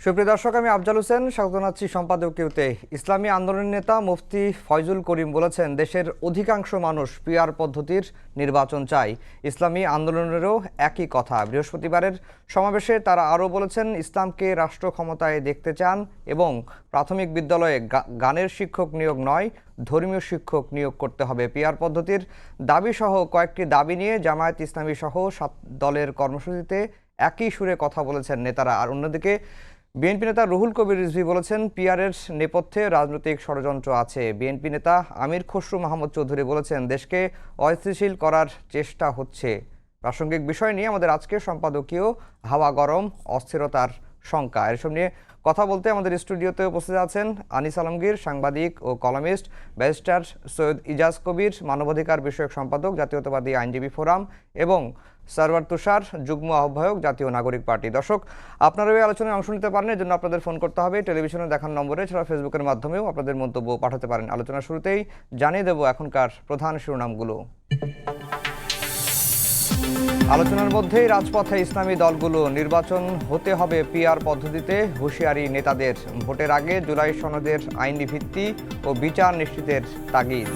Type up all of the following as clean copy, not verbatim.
সুপ্রিয় দর্শক, আমি আফজাল হোসেন, স্বাগত জানাচ্ছি সম্পাদকীয়তে। ইসলামী আন্দোলনের নেতা মুফতি ফয়জুল করিম বলেছেন, দেশের অধিকাংশ মানুষ পিআর পদ্ধতির নির্বাচন চায়। ইসলামী আন্দোলনেরও একই কথা। বৃহস্পতিবারের সমাবেশে তারা আরও বলেছেন, ইসলামকে রাষ্ট্র ক্ষমতায় দেখতে চান এবং প্রাথমিক বিদ্যালয়ে গানের শিক্ষক নিয়োগ নয়, ধর্মীয় শিক্ষক নিয়োগ করতে হবে। পিআর পদ্ধতির দাবিসহ কয়েকটি দাবি নিয়ে জামায়াত ইসলামী সহ 7 দলের কর্মসূচিতে একই সুরে কথা বলেছেন নেতারা। আর অন্যদিকে বিএনপি নেতা রুহুল কবির রিজভী বলেছেন, পিআরের নেপথ্যে রাজনৈতিক ষড়যন্ত্র আছে। বিএনপি নেতা আমির খসরু মাহমুদ চৌধুরী বলেছেন, দেশকে অস্থিতিশীল করার চেষ্টা হচ্ছে। প্রাসঙ্গিক বিষয় নিয়ে আমাদের আজকের সম্পাদকীয় হাওয়া গরম, অস্থিরতার শঙ্কা। এসব নিয়ে কথা বলতে আমাদের স্টুডিওতে উপস্থিত আছেন আনিস আলমগীর, সাংবাদিক ও কলামিস্ট, ব্যারিস্টার সৈয়দ ইজাজ কবির, মানবাধিকার বিষয়ক সম্পাদক, জাতীয়তাবাদী আইনজীবী ফোরাম, এবং সারওয়ার তুষার, যুগ্ম আহ্বায়ক, জাতীয় নাগরিক পার্টি। দর্শক, আপনারা এই আলোচনায় অংশ নিতে পারেন, এর জন্য আপনাদের ফোন করতে হবে টেলিভিশনে দেখার নম্বরে, ছাড়া ফেসবুকের মাধ্যমেও আপনাদের মন্তব্য পাঠাতে পারেন। আলোচনার শুরুতেই জানিয়ে দেব এখনকার প্রধান শিরোনামগুলো। আলোচনার মধ্যেই রাজপথে ইসলামী দলগুলো। নির্বাচন হতে হবে পিআর পদ্ধতিতে, হুঁশিয়ারি নেতাদের। ভোটের আগে জুলাই সনদের আইনি ভিত্তি ও বিচার নিশ্চিতের তাগিদ।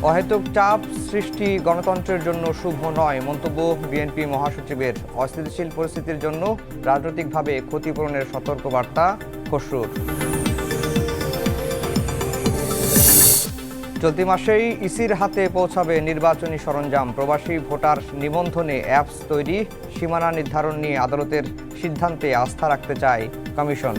অহেতুক চাপ সৃষ্টি গণতন্ত্রের জন্য শুভ নয়, মন্তব্য বিএনপি মহাসচিবের। অস্থিতিশীল পরিস্থিতির জন্য রাজনৈতিকভাবে ক্ষতিপূরণের সতর্কবার্তা খসরুর। চলতি মাসেই ইসির হাতে পৌঁছাবে নির্বাচনী সরঞ্জাম। প্রবাসী ভোটার নিবন্ধনে অ্যাপস তৈরি, সীমানা নির্ধারণ নিয়ে আদালতের সিদ্ধান্তে আস্থা রাখতে চায় কমিশন।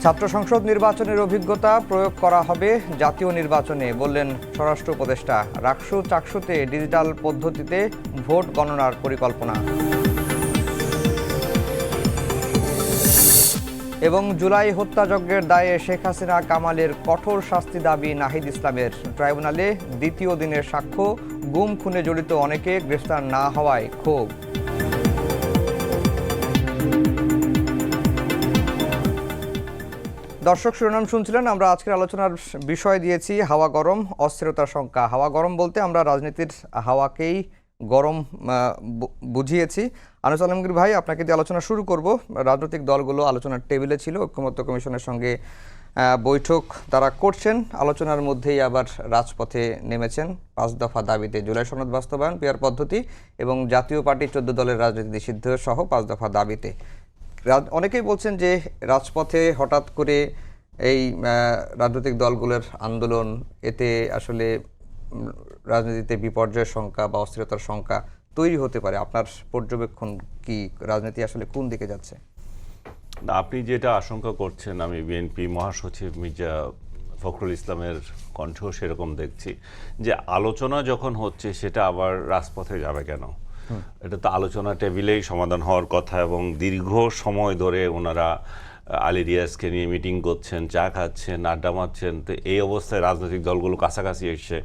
ছাত্র সংসদ নির্বাচনের অভিজ্ঞতা প্রয়োগ করা হবে জাতীয় নির্বাচনে, বললেন স্বরাষ্ট্র উপদেষ্টা। রাকসু চাকসুতে ডিজিটাল পদ্ধতিতে ভোট গণনার পরিকল্পনা। এবং জুলাই হত্যাযজ্ঞের দায়ে শেখ হাসিনা কামালের কঠোর শাস্তি দাবি নাহিদ ইসলামের। ট্রাইব্যুনালে দ্বিতীয় দিনের সাক্ষ্য, গুম খুনে জড়িত অনেকে গ্রেফতার না হওয়ায় ক্ষোভ। দর্শক, শিরোনাম শুনছিলেন। আমরা আজকের আলোচনার বিষয় দিয়েছি হাওয়া গরম, অস্থিরতার শঙ্কা। হাওয়া গরম বলতে আমরা রাজনীতির হাওয়াকেই গরম বুঝিয়েছি। আনিস আলমগীর ভাই, আপনাকে দিয়ে আলোচনা শুরু করব। রাজনৈতিক দলগুলো আলোচনার টেবিলে ছিল, ঐক্যমত্য কমিশনের সঙ্গে বৈঠক তারা করছেন। আলোচনার মধ্যেই আবার রাজপথে নেমেছেন 5 দফা দাবিতে। জুলাই সনদ বাস্তবায়ন, পিআর পদ্ধতি এবং জাতীয় পার্টি 14 দলের রাজনীতি নিষিদ্ধ সহ 5 দফা দাবিতে। অনেকেই বলছেন যে রাজপথে হঠাৎ করে এই রাজনৈতিক দলগুলোর আন্দোলন, এতে আসলে রাজনীতিতে বিপর্যয়ের সংখ্যা বা অস্থিরতার সংখ্যা তৈরি হতে পারে। আপনার পর্যবেক্ষণ কি? রাজনীতি আসলে কোন দিকে যাচ্ছে? আপনি যেটা আশঙ্কা করছেন, আমি বিএনপি মহাসচিব মির্জা ফখরুল ইসলামের কণ্ঠ সেরকম দেখছি, যে আলোচনা যখন হচ্ছে সেটা আবার রাজপথে যাবে কেন? এটা তো আলোচনা টেবিলেই সমাধান হওয়ার কথা, এবং দীর্ঘ সময় ধরে ওনারা আলী রিয়াজকে নিয়ে মিটিং করছেন, চা খাচ্ছেন, আড্ডা মারছেন। তো এই অবস্থায় রাজনৈতিক দলগুলো কাছাকাছি এসছে,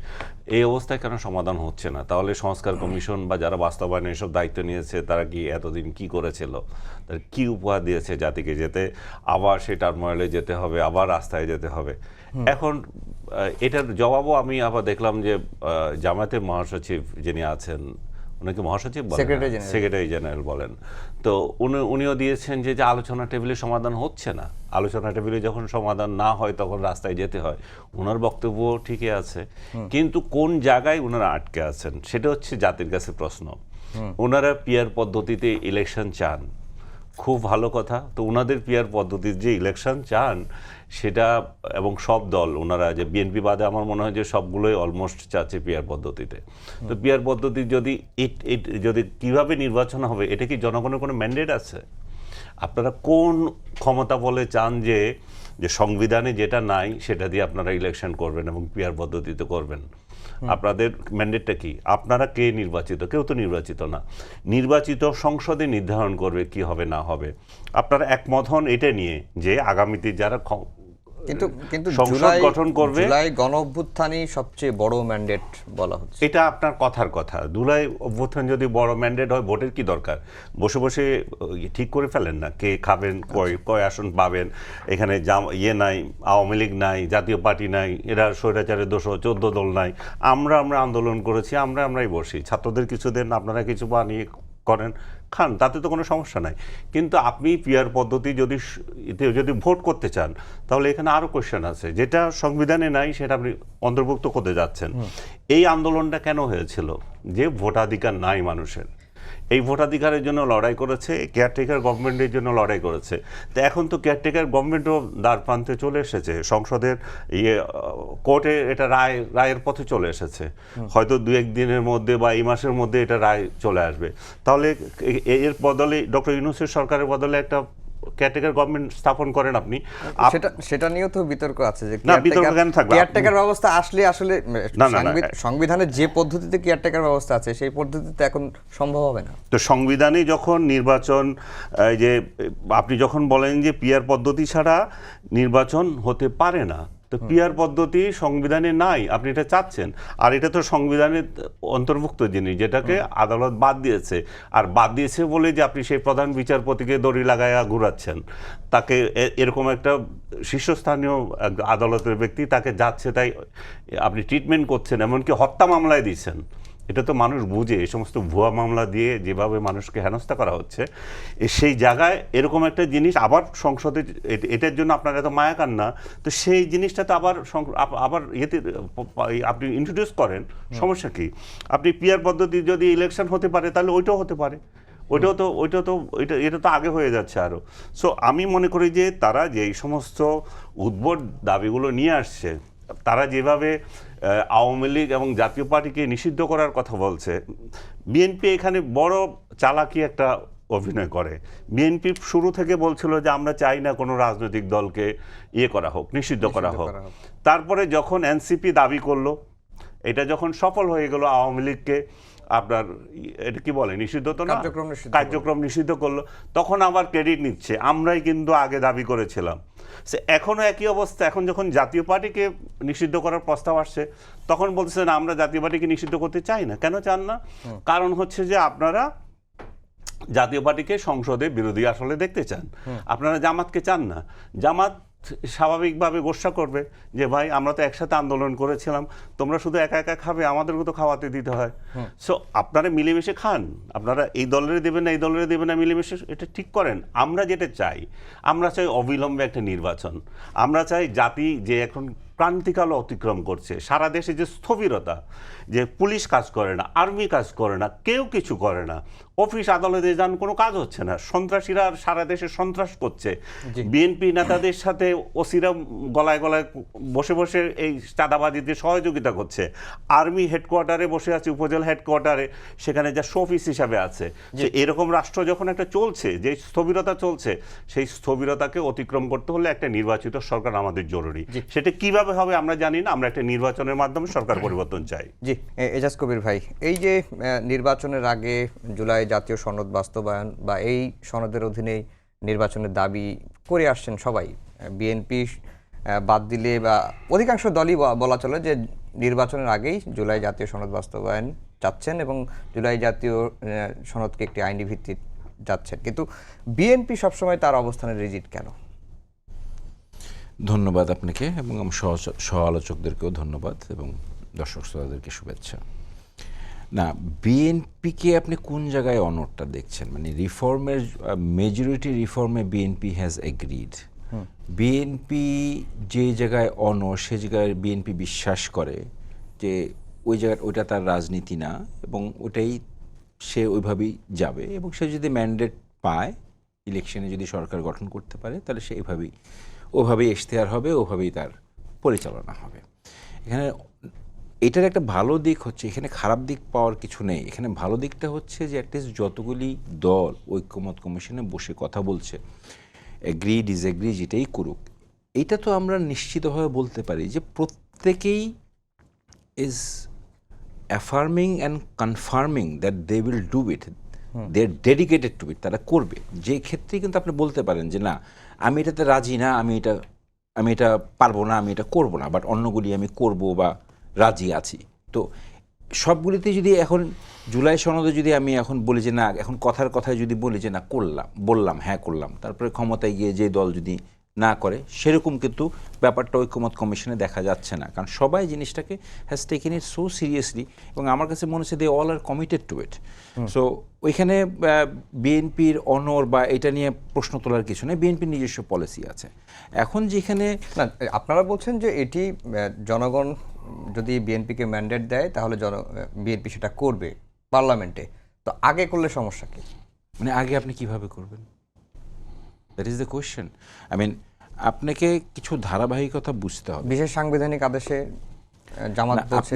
এই অবস্থায় কেন সমাধান হচ্ছে না? তাহলে সংস্কার কমিশন বা যারা বাস্তবায়নে এসব দায়িত্ব নিয়েছে তারা কি এতদিন কি করেছিল, তার কি উপহার দিয়েছে জাতিকে, যেতে আবার সেই টার্মোয়েলে যেতে হবে, আবার রাস্তায় যেতে হবে? এখন এটার জবাবও আমি আবার দেখলাম যে জামায়াতের মহাসচিব যিনি আছেন, ওনাকে মহাসচিব বলেন, সেক্রেটারি জেনারেল বলেন, তো উনিও দিয়েছেন যে আলোচনা টেবিলে সমাধান হচ্ছে না। আলোচনা টেবিলে যখন সমাধান না হয় তখন রাস্তায় যেতে হয়। ওনার বক্তব্য ঠিকই আছে, কিন্তু কোন জায়গায় ওনারা আটকে আছেন সেটা হচ্ছে জাতির কাছে প্রশ্ন। ওনারা পিআর পদ্ধতিতে ইলেকশন চান, খুব ভালো কথা। তো ওনাদের পিআর পদ্ধতির যে ইলেকশন চান সেটা, এবং সব দল, ওনারা যে বিএনপি বাদে আমার মনে হয় যে সবগুলোই অলমোস্ট চাচ্ছে পিআর পদ্ধতিতে। তো পিআর পদ্ধতি যদি কিভাবে নির্বাচন হবে, এটা কি জনগণের কোনো ম্যান্ডেট আছে? আপনারা কোন ক্ষমতা বলে চান যে সংবিধানে যেটা নাই সেটা দিয়ে আপনারা ইলেকশন করবেন এবং পিআর পদ্ধতিতে করবেন? আপনাদের ম্যান্ডেটটা কি? আপনারা কে নির্বাচিত? কেউ তো নির্বাচিত না। নির্বাচিত সংসদে নির্ধারণ করবে কি হবে না হবে। আপনারা একমত হন এটা নিয়ে যে আগামীতে যারা কিন্তু কিন্তু সংসদ গঠন করবে। জুলাই গণ অভ্যুত্থানই সবচেয়ে বড় ম্যান্ডেট বলা হচ্ছে। এটা আপনার কথার কথা। জুলাই অভ্যুত্থান যদি বড় ম্যান্ডেট হয়, ভোটের কি দরকার? বসে বসে ঠিক করে ফেলেন না কে খাবেন, কয় আসন পাবেন। এখানে নাই, আওয়ামী লীগ নাই, জাতীয় পার্টি নাই, এরা স্বৈরাচারের 214 দল নাই। আমরা আন্দোলন করেছি, আমরাই বসি। ছাত্রদের কিছু দেন, আপনারা কিছু বানিয়ে করেন, খান, তাতে তো কোনো সমস্যা নাই। কিন্তু আপনি পিয়ার পদ্ধতি যদি ভোট করতে চান, তাহলে এখানে আরো কোশ্চেন আছে যেটা সংবিধানে নাই, সেটা আপনি অন্তর্ভুক্ত করতে যাচ্ছেন। এই আন্দোলনটা কেন হয়েছিল? যে ভোটাধিকার নাই মানুষের। এই ভোটাধিকারের জন্য লড়াই করেছে, কেয়ারটেকার গভর্নমেন্টের জন্য লড়াই করেছে। তো এখন তো কেয়ারটেকার গভর্নমেন্টও দ্বার প্রান্তে চলে এসেছে, সংসদের কোর্টে এটা রায়ের পথে চলে এসেছে। হয়তো 2-1 দিনের মধ্যে বা এই মাসের মধ্যে এটা রায় চলে আসবে। তাহলে এর বদলে ডক্টর ইউনূসের সরকারের বদলে একটা কেয়ারটেকার গভর্নমেন্ট স্থাপন করেন আপনি। সেটা নিয়েও তো বিতর্ক আছে যে কেয়ারটেকার ব্যবস্থা আসলে সংবিধানের যে পদ্ধতিতে কেয়ারটেকার ব্যবস্থা আছে সেই পদ্ধতিতে এখন সম্ভব হবে না। তো সংবিধানে যখন নির্বাচন, যে আপনি যখন বলেন যে পিয়ার পদ্ধতি ছাড়া নির্বাচন হতে পারে না, তো পিয়ার পদ্ধতি সংবিধানে নাই, আপনি এটা চাচ্ছেন। আর এটা তো সংবিধানের অন্তর্ভুক্ত জিনিস, যেটাকে আদালত বাদ দিয়েছে। আর বাদ দিয়েছে বলে যে আপনি সেই প্রধান বিচারপতিকে দড়ি লাগায়া ঘুরাচ্ছেন, তাকে এরকম একটা শীর্ষস্থানীয় আদালতের ব্যক্তি তাকে যাচ্ছে তাই আপনি ট্রিটমেন্ট করছেন, এমনকি হত্যা মামলায় দিচ্ছেন। এটা তো মানুষ বুঝে, এই সমস্ত ভুয়া মামলা দিয়ে যেভাবে মানুষকে হেনস্থা করা হচ্ছে, সেই জায়গায় এরকম একটা জিনিস আবার সংসদে, এটার জন্য আপনার এত মায়া কান্না, তো সেই জিনিসটা তো আবার ইয়েতে আপনি ইন্ট্রোডিউস করেন, সমস্যা কি? আপনি পিয়ার পদ্ধতি যদি ইলেকশন হতে পারে, তাহলে ওইটাও হতে পারে। এটা তো আগে হয়ে যাচ্ছে আরও। সো আমি মনে করি যে তারা যে এই সমস্ত উদ্ভট দাবিগুলো নিয়ে আসছে, তারা যেভাবে আওয়ামী লীগ এবং জাতীয় পার্টিকে নিষিদ্ধ করার কথা বলছে, বিএনপি এখানে বড় চালাকি একটা অভিনয় করে। বিএনপি শুরু থেকে বলছিল যে আমরা চাই না কোনো রাজনৈতিক দলকে করা হোক, নিষিদ্ধ করা হোক। তারপরে যখন এনসিপি দাবি করলো, এটা যখন সফল হয়ে গেল, আওয়ামী লীগকে আপনার এটা কি বলে, নিষিদ্ধ তো না, কার্যক্রম নিষিদ্ধ করলো, তখন আবার ক্রেডিট নিচ্ছে আমরাই কিন্তু আগে দাবি করেছিলাম। সে এখনো একই অবস্থা। এখন যখন জাতীয় পার্টিকে নিষিদ্ধ করার প্রস্তাব আসছে, তখন বলছেন আমরা জাতীয় পার্টিকে নিষিদ্ধ করতে চাই না। কেন চান না? কারণ হচ্ছে যে আপনারা জাতীয় পার্টিকে সংসদে বিরোধী আসলে দেখতে চান, আপনারা জামাতকে চান না। জামাত স্বাভাবিকভাবে গোসা করবে যে ভাই আমরা তো একসাথে আন্দোলন করেছিলাম, তোমরা শুধু একা একা খাবে, আমাদেরকে তো খাওয়াতে দিতে হয়। সো আপনারা মিলেমিশে খান, আপনারা এই দলের দেবেন না, এই দলের দেবেন না, মিলেমিশে এটা ঠিক করেন। আমরা যেটা চাই, আমরা চাই অবিলম্বে একটা নির্বাচন। আমরা চাই জাতি যে এখন ক্রান্তিকাল অতিক্রম করছে, সারা দেশে যে স্থবিরতা, যে পুলিশ কাজ করে না, আর্মি কাজ করে না, কেউ কিছু করে না, অফিস আদালতে যান কোনো কাজ হচ্ছে না, সন্ত্রাসীরা সারা দেশে সন্ত্রাস করছে, বিএনপি নেতাদের সাথে ওসিরা গলায় গলায় বসে বসে এই চাঁদাবাজিতে সহযোগিতা করছে, আর্মি হেডকোয়ার্টারে বসে আছে, উপজেলা হেডকোয়ার্টারে, সেখানে যা শোপিস হিসাবে আছে। যে এরকম রাষ্ট্র যখন একটা চলছে, যে স্থবিরতা চলছে, সেই স্থবিরতাকে অতিক্রম করতে হলে একটা নির্বাচিত সরকার আমাদের জরুরি। সেটা কিভাবে হবে আমরা জানি না, আমরা একটা নির্বাচনের মাধ্যমে সরকার পরিবর্তন চাই। জি, এজাজ কবির ভাই, এই যে নির্বাচনের আগে জুলাই জাতীয় সনদ বাস্তবায়ন বা এই সনদের অধীনে নির্বাচনের দাবি করে আসছেন সবাই, বিএনপি বাদ দিলে বা অধিকাংশ দলই বলা চলে যে নির্বাচনের আগেই জুলাই জাতীয় সনদ বাস্তবায়ন চাচ্ছেন এবং জুলাই জাতীয় সনদকে একটি আইনি ভিত্তি যাচ্ছেন, কিন্তু বিএনপি সবসময় তার অবস্থানে রিজিড কেন? ধন্যবাদ আপনাকে এবং আমার সহ আলোচকদেরকেও ধন্যবাদ এবং দর্শক শ্রোতাদেরকে শুভেচ্ছা। না, বিএনপিকে আপনি কোন জায়গায় অনড়টা দেখছেন? মানে রিফর্মের মেজরিটি রিফর্মে বিএনপি হ্যাজ এগ্রিড। বিএনপি যে জায়গায় অনড়, সে জায়গায় বিএনপি বিশ্বাস করে যে ওই জায়গায় ওইটা তার রাজনীতি না এবং ওটাই সে ওইভাবেই যাবে, এবং সে যদি ম্যান্ডেট পায়, ইলেকশনে যদি সরকার গঠন করতে পারে, তাহলে সে ওভাবেই ইশতেহার হবে, ওভাবেই তার পরিচালনা হবে। এখানে এটার একটা ভালো দিক হচ্ছে, এখানে খারাপ দিক পাওয়ার কিছু নেই। এখানে ভালো দিকটা হচ্ছে যে অ্যাটলিস্ট যতগুলি দল ঐক্যমত কমিশনে বসে কথা বলছে, এগ্রি ডিসএগ্রি যেটাই করুক, এটা তো আমরা নিশ্চিতভাবে বলতে পারি যে প্রত্যেকেই is affirming and confirming that they will do it, they are dedicated to it, তারা করবে। যে ক্ষেত্রে কিন্তু আপনি বলতে পারেন যে না, আমি এটাতে রাজি না, আমি এটা আমি এটা পারবো না, আমি এটা করব না, বাট অন্যগুলি আমি করব বা রাজি আছি। তো সবগুলিতে যদি এখন জুলাই সনদে যদি আমি এখন বলি যে না, এখন কথায় যদি বলি যে না বললাম হ্যাঁ করলাম, তারপরে ক্ষমতায় গিয়ে যে দল যদি না করে, সেরকম কিন্তু ব্যাপারটা ঐকমত্য কমিশনে দেখা যাচ্ছে না, কারণ সবাই জিনিসটাকে has taken it so seriously, এবং আমার কাছে মনে হচ্ছে they all are committed to it. So ওইখানে বিএনপির অনর বা এটা নিয়ে প্রশ্ন তোলার কিছু নেই, বিএনপির নিজস্ব পলিসি আছে। এখন যেখানে না, আপনারা বলছেন যে এটি জনগণ যদি বিএনপিকে ম্যান্ডেট দেয় তাহলে বিএনপি সেটা করবে পার্লামেন্টে, তো আগে করলে সমস্যা কি? মানে আগে আপনি কিভাবে করবেন? That is the question. I mean, আপনাকে কিছু ধারাবাহিকতা বুঝতে হবে। বিশেষ সাংবিধানিক আদেশে জামাত না, বলছে,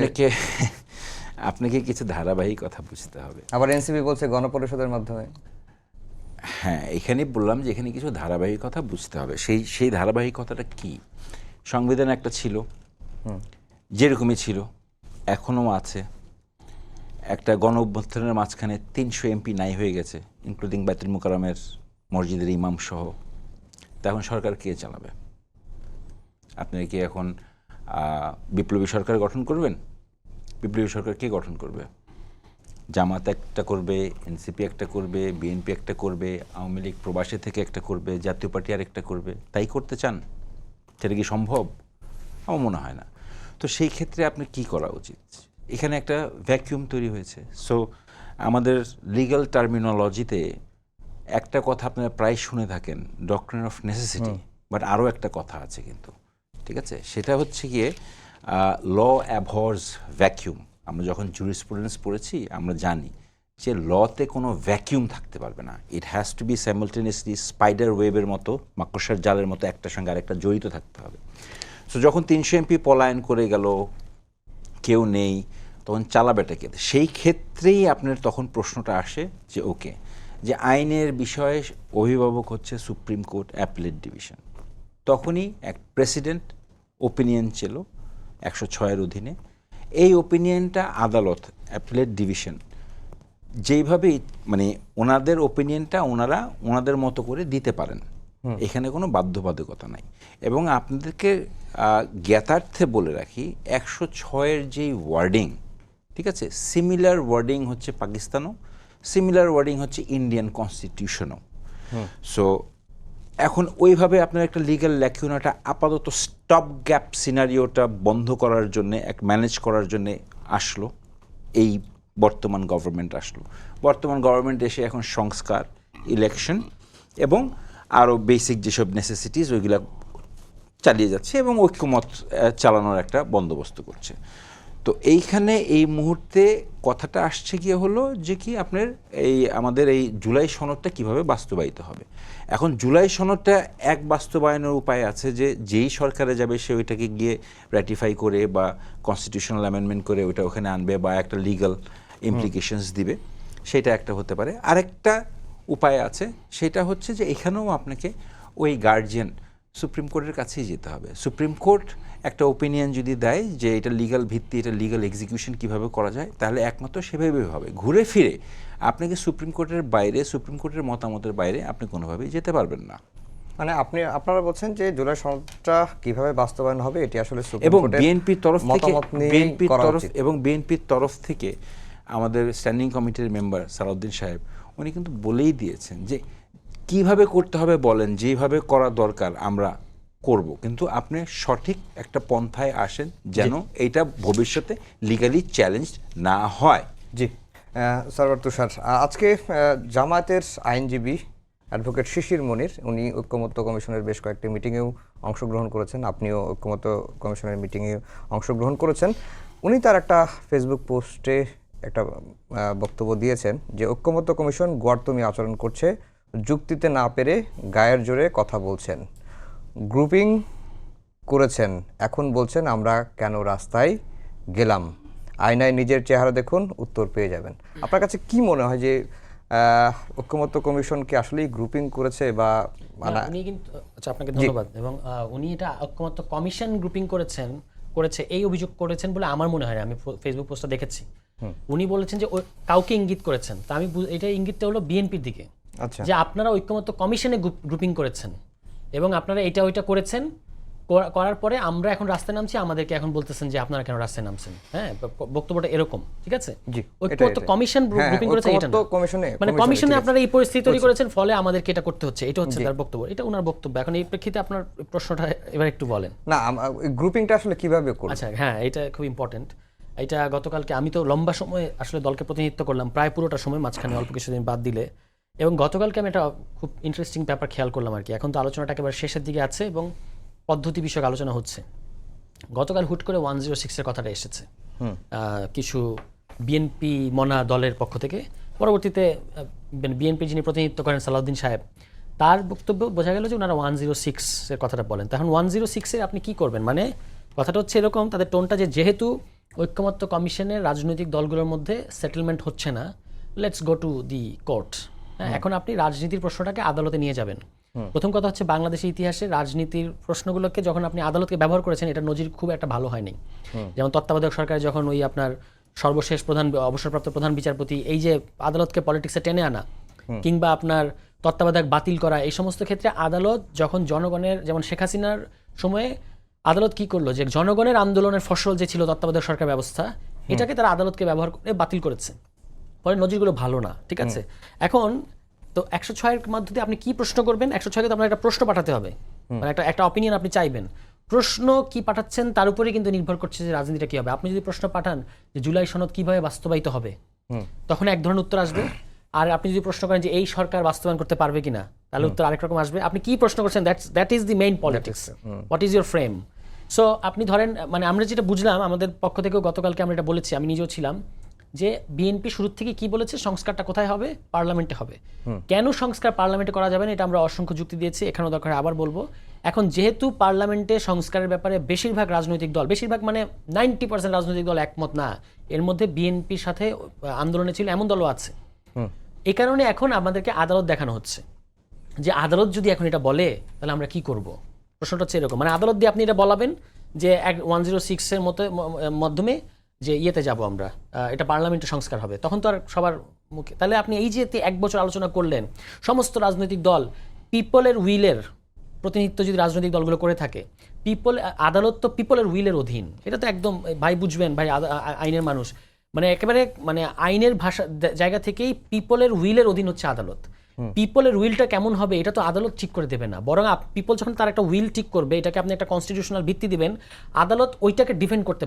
আপনাকে কিছু ধারাবাহিকতা বুঝতে হবে। আবার এনসিপি বলছে গণপরিষদের মাধ্যমে। হ্যাঁ, এখানে বললাম যে এখানে কিছু ধারাবাহিকতা বুঝতে হবে। সেই ধারাবাহিকতাটা কি? সংবিধান একটা ছিল, যেরকমই ছিল এখনও আছে। একটা গণ অভ্যুত্থানের মাঝখানে 300 এমপি নাই হয়ে গেছে, ইনক্লুডিং বাইতুল মুকাররমের মসজিদের ইমাম সহ। তা এখন সরকার কে চালাবে? আপনারা কি এখন বিপ্লবী সরকার গঠন করবেন? বিপ্লবী সরকার কে গঠন করবে? জামাত একটা করবে, এনসিপি একটা করবে, বিএনপি একটা করবে, আওয়ামী লীগ প্রবাসী থেকে একটা করবে, জাতীয় পার্টি আর একটা করবে। তাই করতে চান? সেটা কি সম্ভব? আমার মনে হয় না। তো সেই ক্ষেত্রে আপনার কি করা উচিত? এখানে একটা ভ্যাকিউম তৈরি হয়েছে। সো আমাদের লিগ্যাল টার্মিনোলজিতে একটা কথা আপনারা প্রায় শুনে থাকেন, ডক্ট্রিন অফ নেসেসিটি, বাট আরও একটা কথা আছে কিন্তু, ঠিক আছে? সেটা হচ্ছে গিয়ে ল অ্যাভর্স ভ্যাকিউম। আমরা যখন জুরিসপ্রুডেন্স পড়েছি আমরা জানি যে লতে কোনো ভ্যাকিউম থাকতে পারবে না। It has to be simultaneously spider ওয়েবের মতো, মাকড়সার জালের মতো একটার সঙ্গে আরেকটা জড়িত থাকতে হবে। সো যখন 300 এমপি পলায়ন করে গেল, কেউ নেই, তখন চালাবেটা কে? সেই ক্ষেত্রেই আপনার তখন প্রশ্নটা আসে যে ওকে, যে আইনের বিষয়ে অভিভাবক হচ্ছে সুপ্রিম কোর্ট অ্যাপিলেট ডিভিশন। তখনই এক প্রেসিডেন্ট ওপিনিয়ন ছিল 106-এর অধীনে। এই ওপিনিয়নটা আদালত অ্যাপিলেট ডিভিশন যেইভাবে মানে ওনাদের ওপিনিয়নটা ওনাদের মতো করে দিতে পারেন, এখানে কোনো বাধ্যবাধকতা নাই। এবং আপনাদেরকে জ্ঞাতার্থে বলে রাখি, 106-এর যেই ওয়ার্ডিং, ঠিক আছে, সিমিলার ওয়ার্ডিং হচ্ছে পাকিস্তানও, সিমিলার ওয়ার্ডিং হচ্ছে ইন্ডিয়ান কনস্টিটিউশনও। সো এখন ওইভাবে আপনার একটা লিগ্যাল ল্যাকিউনাটা আপাতত স্টপ গ্যাপ সিনারিওটা বন্ধ করার জন্যে, ম্যানেজ করার জন্যে আসলো এই বর্তমান গভর্নমেন্ট আসলো। বর্তমান গভর্নমেন্ট এসে এখন সংস্কার, ইলেকশন এবং আরও বেসিক যেসব নেসেসিটিস ওইগুলো চালিয়ে যাচ্ছে এবং ঐক্যমত চালানোর একটা বন্দোবস্ত করছে। তো এইখানে এই মুহূর্তে কথাটা আসছে গিয়ে হলো যে কি আপনার আমাদের এই জুলাই সনদটা কিভাবে বাস্তবায়িত হবে। এখন জুলাই সনদটা এক বাস্তবায়নের উপায় আছে যে যেই সরকারে যাবে সে ওইটাকে গিয়ে র্যাটিফাই করে বা কনস্টিটিউশনাল অ্যামেন্ডমেন্ট করে ওইটা ওখানে আনবে বা একটা লিগ্যাল ইমপ্লিকেশনস দিবে, সেটা একটা হতে পারে। আরেকটা উপায় আছে, সেটা হচ্ছে যে এখানেও আপনাকে ওই গার্জিয়ান সুপ্রিম কোর্টের কাছেই যেতে হবে। সুপ্রিম কোর্ট একটা ওপিনিয়ন যদি দেয় যে এটা লিগ্যাল ভিত্তি, এটা লিগ্যাল এক্সিকিউশন কিভাবে করা যায়, তাহলে একমাত্র সেভাবেই হবে। ঘুরে ফিরে আপনাকে সুপ্রিম কোর্টের বাইরে, সুপ্রিম কোর্টের মতামতের বাইরে আপনি কোনোভাবেই যেতে পারবেন না। মানে আপনারা বলছেন যে জুলাই সনদটা কিভাবে বাস্তবায়ন হবে এটি আসলে সুপ্রিম এবং কোর্টের বিএনপির তরফ থেকে মতামত নিয়ে করা উচিত। বিএনপির তরফ থেকে আমাদের স্ট্যান্ডিং কমিটির মেম্বার সালাউদ্দিন সাহেব উনি কিন্তু বলেই দিয়েছেন যে কিভাবে করতে হবে বলেন, যেভাবে করা দরকার আমরা করব, কিন্তু আপনি সঠিক একটা পন্থায় আসেন যেন এইটা ভবিষ্যতে লিগালি চ্যালেঞ্জ না হয়। জি, সার্ভার তুষার, আজকে জামায়াতের আইনজীবী অ্যাডভোকেট শিশির মনির উনি ঐক্যমত্য কমিশনের বেশ কয়েকটি মিটিংয়েও অংশগ্রহণ করেছেন, আপনিও ঐক্যমত্য কমিশনের মিটিংয়ে অংশগ্রহণ করেছেন। উনি তার একটা ফেসবুক পোস্টে একটা বক্তব্য দিয়েছেন যে ঐক্যমত্য কমিশন গোয়ার্তুমি আচরণ করছে, যুক্তিতে না পেরে গায়ের জোরে কথা বলছেন, গ্রুপিং করেছেন, এখন বলছেন আমরা কেন রাস্তায় গেলাম, আয়নায় নিজের চেহারা দেখুন, উত্তর পেয়ে যাবেন। আপনার কাছে কি মনে হয় যে ঐক্যমত্য কমিশন কি আসলেই গ্রুপিং করেছে বা উনি কিন্তু আপনাকে ধন্যবাদ। এবং উনি এটা ঐক্যমত্য কমিশন গ্রুপিং করেছে এই অভিযোগ করেছেন বলে আমার মনে হয়, আমি ফেসবুক পোস্টটা দেখেছি। উনি বলেছেন যে কাউকে ইঙ্গিত করেছেন, তা আমি এটা ইঙ্গিতটা হলো বিএনপির দিকে, যে আপনারা ঐক্যমত্য কমিশনে গ্রুপিং করেছেন এবং আপনারা এটা ওইটা করেছেন করার পরে আমরা এখন রাস্তায় নামছি, আমাদেরকে এখন বলতেছেন যে আপনারা কেন রাস্তায় নামছেন। হ্যাঁ, বক্তব্যটা এরকম, ঠিক আছে? জি, ঐক্যমত্য কমিশন গ্রুপিং করেছে, এটা না। মানে কমিশনে আপনারা এই পরিস্থিতি তৈরি করেছেন, ফলে আমাদেরকে এটা করতে হচ্ছে, এটা হচ্ছে তার বক্তব্য, এটা ওনার বক্তব্য। এখন এই প্রেক্ষিতে আপনার প্রশ্নটা এবার একটু বলেন। না, গ্রুপিংটা আসলে কিভাবে করব? আচ্ছা, হ্যাঁ, এটা খুব ইম্পর্টেন্ট। এটা গতকালকে আমি তো লম্বা সময় আসলে দলকে প্রতিনিধিত্ব করলাম, প্রায় পুরোটা সময়, মাঝখানে অল্প কিছুদিন বাদ দিলে। এবং গতকালকে আমি একটা খুব ইন্টারেস্টিং ব্যাপার খেয়াল করলাম আর কি। এখন তো আলোচনাটা একেবারে শেষের দিকে আছে এবং পদ্ধতি বিষয়ক আলোচনা হচ্ছে। গতকাল হুট করে 106-এর কথাটা এসেছে কিছু বিএনপি মনা দলের পক্ষ থেকে। পরবর্তীতে বিএনপি যিনি প্রতিনিধিত্ব করেন সালাউদ্দিন সাহেব, তার বক্তব্য বোঝা গেল যে ওনারা 106-এর কথাটা বলেন। তখন 106-এর আপনি কি করবেন? মানে কথাটা হচ্ছে এরকম, তাদের টোনটা যে যেহেতু ঐক্যমত্য কমিশনের রাজনৈতিক দলগুলোর মধ্যে সেটেলমেন্ট হচ্ছে না, let's go to the court. এখন আপনি রাজনীতির প্রশ্নটাকে আদালতে নিয়ে যাবেন। প্রথম কথা হচ্ছে, বাংলাদেশের ইতিহাসে রাজনীতির প্রশ্নগুলোকে যখন আপনি আদালতকে ব্যবহার করেছেন, এটা নজির খুব একটা ভালো হয়নি। যেমন তত্ত্বাবধায়ক সরকারে যখন ওই আপনার সর্বশেষ অবসরপ্রাপ্ত প্রধান বিচারপতি এই যে আদালতকে পলিটিক্সে টেনে আনা, কিংবা আপনার তত্ত্বাবধায়ক বাতিল করা, এই সমস্ত ক্ষেত্রে আদালত যখন জনগণের, যেমন শেখ হাসিনার সময়ে আদালত কি করলো, যে জনগণের আন্দোলনের ফসল যে ছিল তত্ত্বাবধায়ক সরকার ব্যবস্থা, এটাকে তারা আদালতকে ব্যবহার করে বাতিল করেছে। পরে নজিরগুলো ভালো না, ঠিক আছে? এখন তো 106-এর মাধ্যমে আপনি কি প্রশ্ন করবেন? 106-কে তো আপনার একটা প্রশ্ন পাঠাতে হবে, মানে একটা অপিনিয়ন আপনি চাইবেন। প্রশ্ন কি পাঠাচ্ছেন তার উপরেই কিন্তু নির্ভর করছে যে রাজনীতিটা কি হবে। আপনি যদি প্রশ্ন পাঠান যে জুলাই সনদ কিভাবে বাস্তবায়িত হবে, তখন এক ধরনের উত্তর আসবে। আর আপনি যদি প্রশ্ন করেন যে এই সরকার বাস্তবায়ন করতে পারবে কিনা, তাহলে উত্তর আরেক রকম আসবে। আপনি কি প্রশ্ন করছেন, that is the main politics. What is your frame? So আপনি ধরেন, মানে আমরা যেটা বুঝলাম, আমাদের পক্ষ থেকেও গতকালকে আমরা এটা বলেছি, আমি নিজেও ছিলাম, যে বিএনপি শুরুর থেকে কি বলেছে, সংস্কারটা কোথায় হবে? পার্লামেন্টে হবে। কেন সংস্কার পার্লামেন্টে করা যাবে না, এটা আমরা অসংখ্য যুক্তি দিয়েছি, এখানেও দরকার আবার বলবো। এখন যেহেতু পার্লামেন্টে সংস্কারের ব্যাপারে বেশিরভাগ রাজনৈতিক দল, বেশিরভাগ মানে 90% রাজনৈতিক দল একমত না, এর মধ্যে বিএনপির সাথে আন্দোলনে ছিল এমন দলও আছে। এই কারণে এখন আমাদেরকে আদালত দেখানো হচ্ছে, যে আদালত যদি এখন এটা বলে তাহলে আমরা কি করব। প্রশ্নটা হচ্ছে এরকম, মানে আদালত দিয়ে আপনি এটা বলাবেন যে 106-এর মাধ্যমে যে ইয়েতে যাব আমরা, এটা পার্লামেন্টে সংস্কার হবে, তখন তো আর সবার মুখে। তাহলে আপনি এই যে 1 বছর আলোচনা করলেন, সমস্ত রাজনৈতিক দল পিপলের উইলের প্রতিনিধিত্ব যদি রাজনৈতিক দলগুলো করে থাকে, আদালত তো পিপলের উইলের অধীন। এটা তো একদম ভাই বুঝবেন, ভাই আইনের মানুষ, মানে একেবারে মানে আইনের ভাষা জায়গা থেকেই পিপলের উইলের অধীন হচ্ছে আদালত। পিপলের উইলটা কেমন হবে এটা তো আদালত ঠিক করে দেবে না, বরং পিপল যখন তার একটা উইল ঠিক করবে, এটাকে আপনি একটা কনস্টিটিউশনাল ভিত্তি দিবেন, আদালত ওইটাকে ডিফেন্ড করতে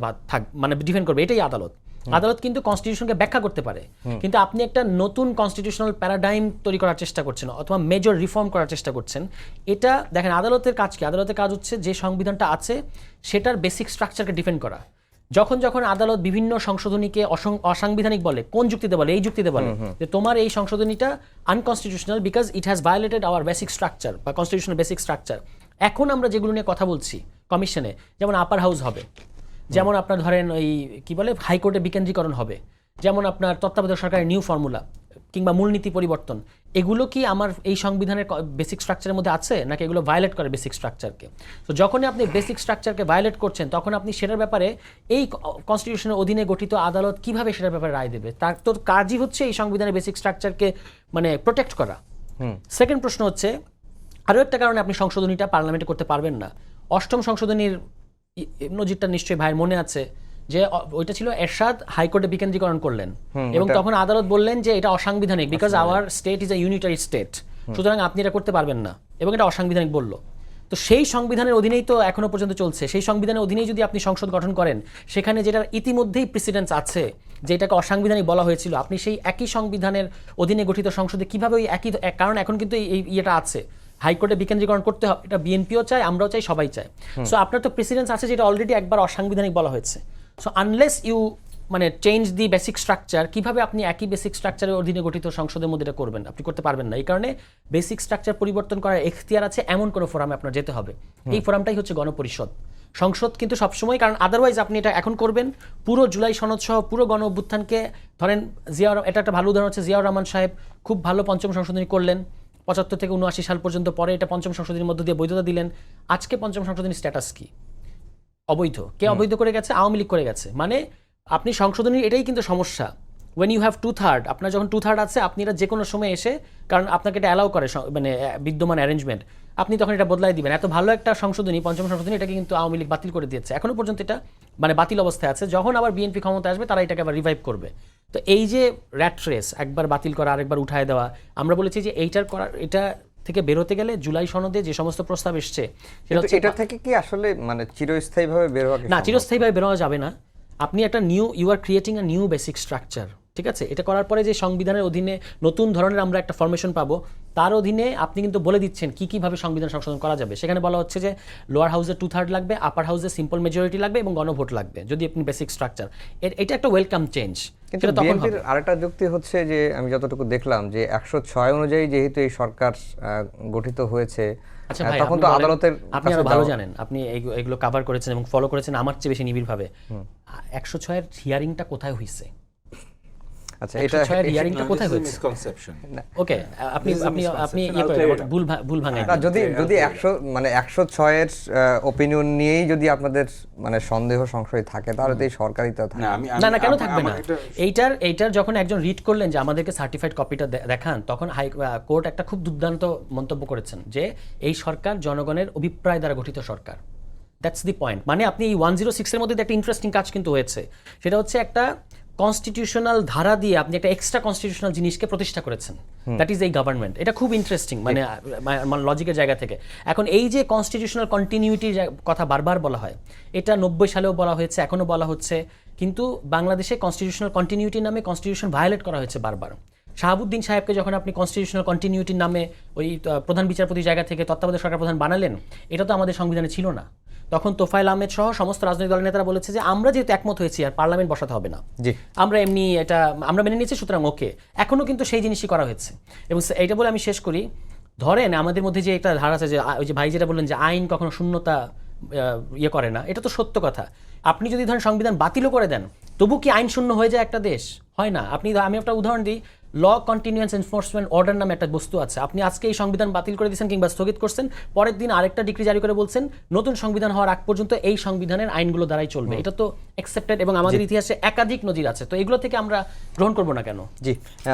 মানে ডিফেন্ড করবে, এটাই আদালত। আদালত কিন্তু কনস্টিটিউশনকে ব্যাখ্যা করতে পারে, কিন্তু আপনি একটা নতুন কনস্টিটিউশনাল প্যারাডাইম তৈরি করার চেষ্টা করছেন অথবা মেজর রিফর্ম করার চেষ্টা করছেন। এটা দেখেন, আদালতের কাজ কি? আদালতের কাজ হচ্ছে যে সংবিধানটা আছে সেটার বেসিক স্ট্রাকচারকে ডিফেন্ড করা। যখন যখন আদালত বিভিন্ন সংশোধনীকে অসাংবিধানিক বলে, কোন যুক্তিতে বলে? এই যুক্তিতে বলে যে তোমার এই সংশোধনীটা unconstitutional because it has violated our basic structure বা কনস্টিটিউশনাল বেসিক স্ট্রাকচার। এখন আমরা যেগুলো নিয়ে কথা বলছি কমিশনে, যেমন আপার হাউস হবে, যেমন আপনার ধরেন ওই কি বলে হাইকোর্টে বিকেন্দ্রীকরণ হবে, যেমন আপনার তত্ত্বাবধায়ক সরকারের নিউ ফর্মুলা কিংবা মূলনীতি পরিবর্তন, এগুলো কি আমার এই সংবিধানের বেসিক স্ট্রাকচারের মধ্যে আছে, নাকি এগুলো ভায়োলেট করে বেসিক স্ট্রাকচারকে? তো যখনই আপনি বেসিক স্ট্রাকচারকে ভায়োলেট করছেন, তখন আপনি সেটার ব্যাপারে এই কনস্টিটিউশনের অধীনে গঠিত আদালত কিভাবে সেটার ব্যাপারে রায় দেবে? তার তো কাজই হচ্ছে এই সংবিধানের বেসিক স্ট্রাকচারকে মানে প্রোটেক্ট করা। সেকেন্ড প্রশ্ন হচ্ছে, আরও একটা কারণে আপনি সংশোধনীটা পার্লামেন্টে করতে পারবেন না। 8ম সংশোধনীর নজিরটা নিশ্চয়ই ভাইয়ের মনে আছে, যে ওইটা ছিল এরশাদ হাইকোর্টে বিকেন্দ্রীকরণ করলেন এবং তখন আদালত বললেন যে এটা অসাংবিধানিক, because our state is a unitary state, সুতরাং আপনি এটা করতে পারবেন না, এবং এটা অসাংবিধানিক বলল। তো সেই সংবিধানের অধীনেই তো এখনো পর্যন্ত চলছে। সেই সংবিধানের অধীনেই যদি আপনি সংসদ গঠন করেন, সেখানে যেটার ইতিমধ্যেই প্রেসিডেন্স আছে, যেটাকে অসাংবিধানিক বলা হয়েছিল, আপনি সেই একই সংবিধানের অধীনে গঠিত সংসদে কিভাবে ওই একই, কারণ এখন কিন্তু এই ইয়েটা আছে, হাইকোর্টে বিকেন্দ্রীকরণ করতে হবে, এটা বিএনপিও চায়, আমরাও চাই, সবাই চায়। সো আপনার তো প্রেসিডেন্স আছে যেটা অলরেডি একবার অসাংবিধানিক বলা হয়েছে। সো আনলেস ইউ মানে চেঞ্জ দি বেসিক স্ট্রাকচার, কিভাবে আপনি একই বেসিক স্ট্রাকচারের অধীনে গঠিত সংসদের মধ্যে এটা করবেন? আপনি করতে পারবেন না। এই কারণে বেসিক স্ট্রাকচার পরিবর্তন করার এখতিয়ার আছে এমন কোনো ফোরামে আপনার যেতে হবে। এই ফোরামটাই হচ্ছে গণপরিষদ। সংসদ কিন্তু সবসময়, কারণ আদারওয়াইজ আপনি এটা এখন করবেন, পুরো জুলাই সনদ সহ পুরো গণ অভ্যুত্থানকে ধরেন এটা একটা ভালো উদাহরণ হচ্ছে জিয়াউর রহমান সাহেব খুব ভালো 5ম সংশোধনী করলেন 75 থেকে 79 সাল পর্যন্ত, পরে এটা 5ম সংশোধনীর মধ্য দিয়ে বৈধতা দিলেন। আজকে 5ম সংশোধনীর স্ট্যাটাস কি? অবৈধ। কে অবৈধ করে গেছে? আওয়ামী লীগ করে গেছে। মানে আপনি সংশোধনীর এটাই কিন্তু সমস্যা, ওয়েন ইউ হ্যাভ 2/3, আপনার যখন 2/3 আছে, আপনি এটা যে কোনো সময় এসে, কারণ আপনাকে এটা অ্যালাউ করে মানে বিদ্যমান অ্যারেঞ্জমেন্ট, আপনি তখন এটা বদলাই দিবেন। এত ভালো একটা সংশোধনী, পঞ্চম সংশোধনী, এটাকে কিন্তু আওয়ামী লীগ বাতিল করে দিয়েছে। এখনো পর্যন্ত এটা মানে বাতিল অবস্থায় আছে। যখন আবার বিএনপি ক্ষমতা আসবে, তারা এটাকে আবার রিভাইভ করবে। তো এই যে র্যাট রেস, একবার বাতিল করা আরেকবার উঠায় দেওয়া, আমরা বলেছি যে এইটার করার, এটা থেকে বেরোতে গেলে জুলাই সনদে যে সমস্ত প্রস্তাব এসছে, সেটা হচ্ছে এটা থেকে কি আসলে মানে চিরস্থায়ীভাবে বের হওয়া কি না, সম্ভব? চিরস্থায়ীভাবে বেরোনো যাবে না। আপনি একটা you are creating a new basic structure, ঠিক আছে? এটা করার পরে যে সংবিধানের অধীনে নতুন ধরনের আমরা একটা ফরমেশন পাবো, তার অধীনে আপনি কিন্তু বলে দিচ্ছেন কীভাবে সংবিধান সংশোধন করা যাবে। সেখানে বলা হচ্ছে যে লোয়ার হাউসে 2/3 লাগবে, আপার হাউসে সিম্পল মেজরিটি লাগবে এবং গণভোট লাগবে যদি আপনি বেসিক স্ট্রাকচার। এটা একটা ওয়েলকাম চেঞ্জ। কিন্তু বিএনপির আরেকটা যুক্তি হচ্ছে যে, আমি যতটুকু দেখলাম যে 106 অনুযায়ী যেহেতু এই সরকার গঠিত হয়েছে, আচ্ছা ভাই, তখন তো আদালতের আপনি আরো ভালো জানেন, আপনি এগুলো কভার করেছেন এবং ফলো করেছেন আমার চেয়ে বেশি নিবিড়ভাবে। 106 এর হিয়ারিংটা কোথায় হয়েছে? আচ্ছা, এটা 106 এর হিয়ারিংটা কোথায় হয়েছে? মিসকনসেপশন। ওকে, আপনি ভুল ভাঙাই। না, যদি 106 এর ওপিনিয়ন নিয়েই যদি আপনাদের মানে সন্দেহ সংশয় থাকে, তাহলে তো এই সরকারই তো থাকে। না, কেন থাকবে না? এইটার যখন একজন রিড করলেন যে আমাদেরকে সার্টিফাইড কপিটা দেখান, তখন কোর্ট একটা খুব দুর্দান্ত মন্তব্য করেছেন যে এই সরকার জনগণের অভিপ্রায় দ্বারা গঠিত সরকার। That's the point. মানে আপনি এই 106 এর মধ্যে একটা ইন্টারেস্টিং কাজ কিন্তু হয়েছে, সেটা হচ্ছে একটা কনস্টিটিউশনাল ধারা দিয়ে আপনি একটা এক্সট্রা কনস্টিটিউশনাল জিনিসকে প্রতিষ্ঠা করেছেন, দ্যাট ইজ এই গভর্নমেন্ট। এটা খুব ইন্টারেস্টিং, মানে লজিকের জায়গা থেকে। এখন এই যে কনস্টিটিউশনাল কন্টিনিউটির কথা বারবার বলা হয়, এটা 90 সালেও বলা হয়েছে, এখনও বলা হচ্ছে, কিন্তু বাংলাদেশে কনস্টিটিউশনাল কন্টিনিউটির নামে কনস্টিটিউশন ভায়োলেট করা হয়েছে বারবার। শাহাবুদ্দিন সাহেবকে যখন আপনি কনস্টিটিউশনাল কন্টিনিউটির নামে ওই প্রধান বিচারপতির জায়গা থেকে তত্ত্বাবধায়ক সরকার প্রধান বানালেন, এটা তো আমাদের সংবিধানে ছিল না। তখন তোফায়েল আহমেদ সহ সমস্ত রাজনৈতিক দলের নেতারা বলেছে যে আমরা যেহেতু একমত হয়েছি, আর পার্লামেন্ট বসাতে হবে না, আমরা এমনি এটা আমরা মেনে নিয়েছি, সুতরাং ওকে। এখনও কিন্তু সেই জিনিসই করা হয়েছে। এবং এইটা বলে আমি শেষ করি, ধরেন আমাদের মধ্যে যে একটা ধারা আছে যে ওই যে ভাই যেটা বললেন যে আইন কখনো শূন্যতা ইয়ে করে না, এটা তো সত্য কথা। আপনি যদি ধরেন সংবিধান বাতিলও করে দেন, তবু কি আইন শূন্য হয়ে যায় একটা দেশ? হয় না। আমি একটা উদাহরণ দিই, ল কন্টিনিউয়াস এনফোর্সমেন্ট অর্ডার নামে একটা বস্তু আছে। আপনি আজকে এই সংবিধান বাতিল করে দিচ্ছেন কিংবা স্থগিত করছেন, পরের দিন আরেকটা ডিক্রি জারি করে বলছেন নতুন সংবিধান হওয়ার আগ পর্যন্ত এই সংবিধানের আইনগুলো দ্বারাই চলবে। এটা তো অ্যাকসেপ্টেড এবং আমাদের ইতিহাসে একাধিক নজির আছে। তো এগুলো থেকে আমরা গ্রহণ করবো না কেন? জি,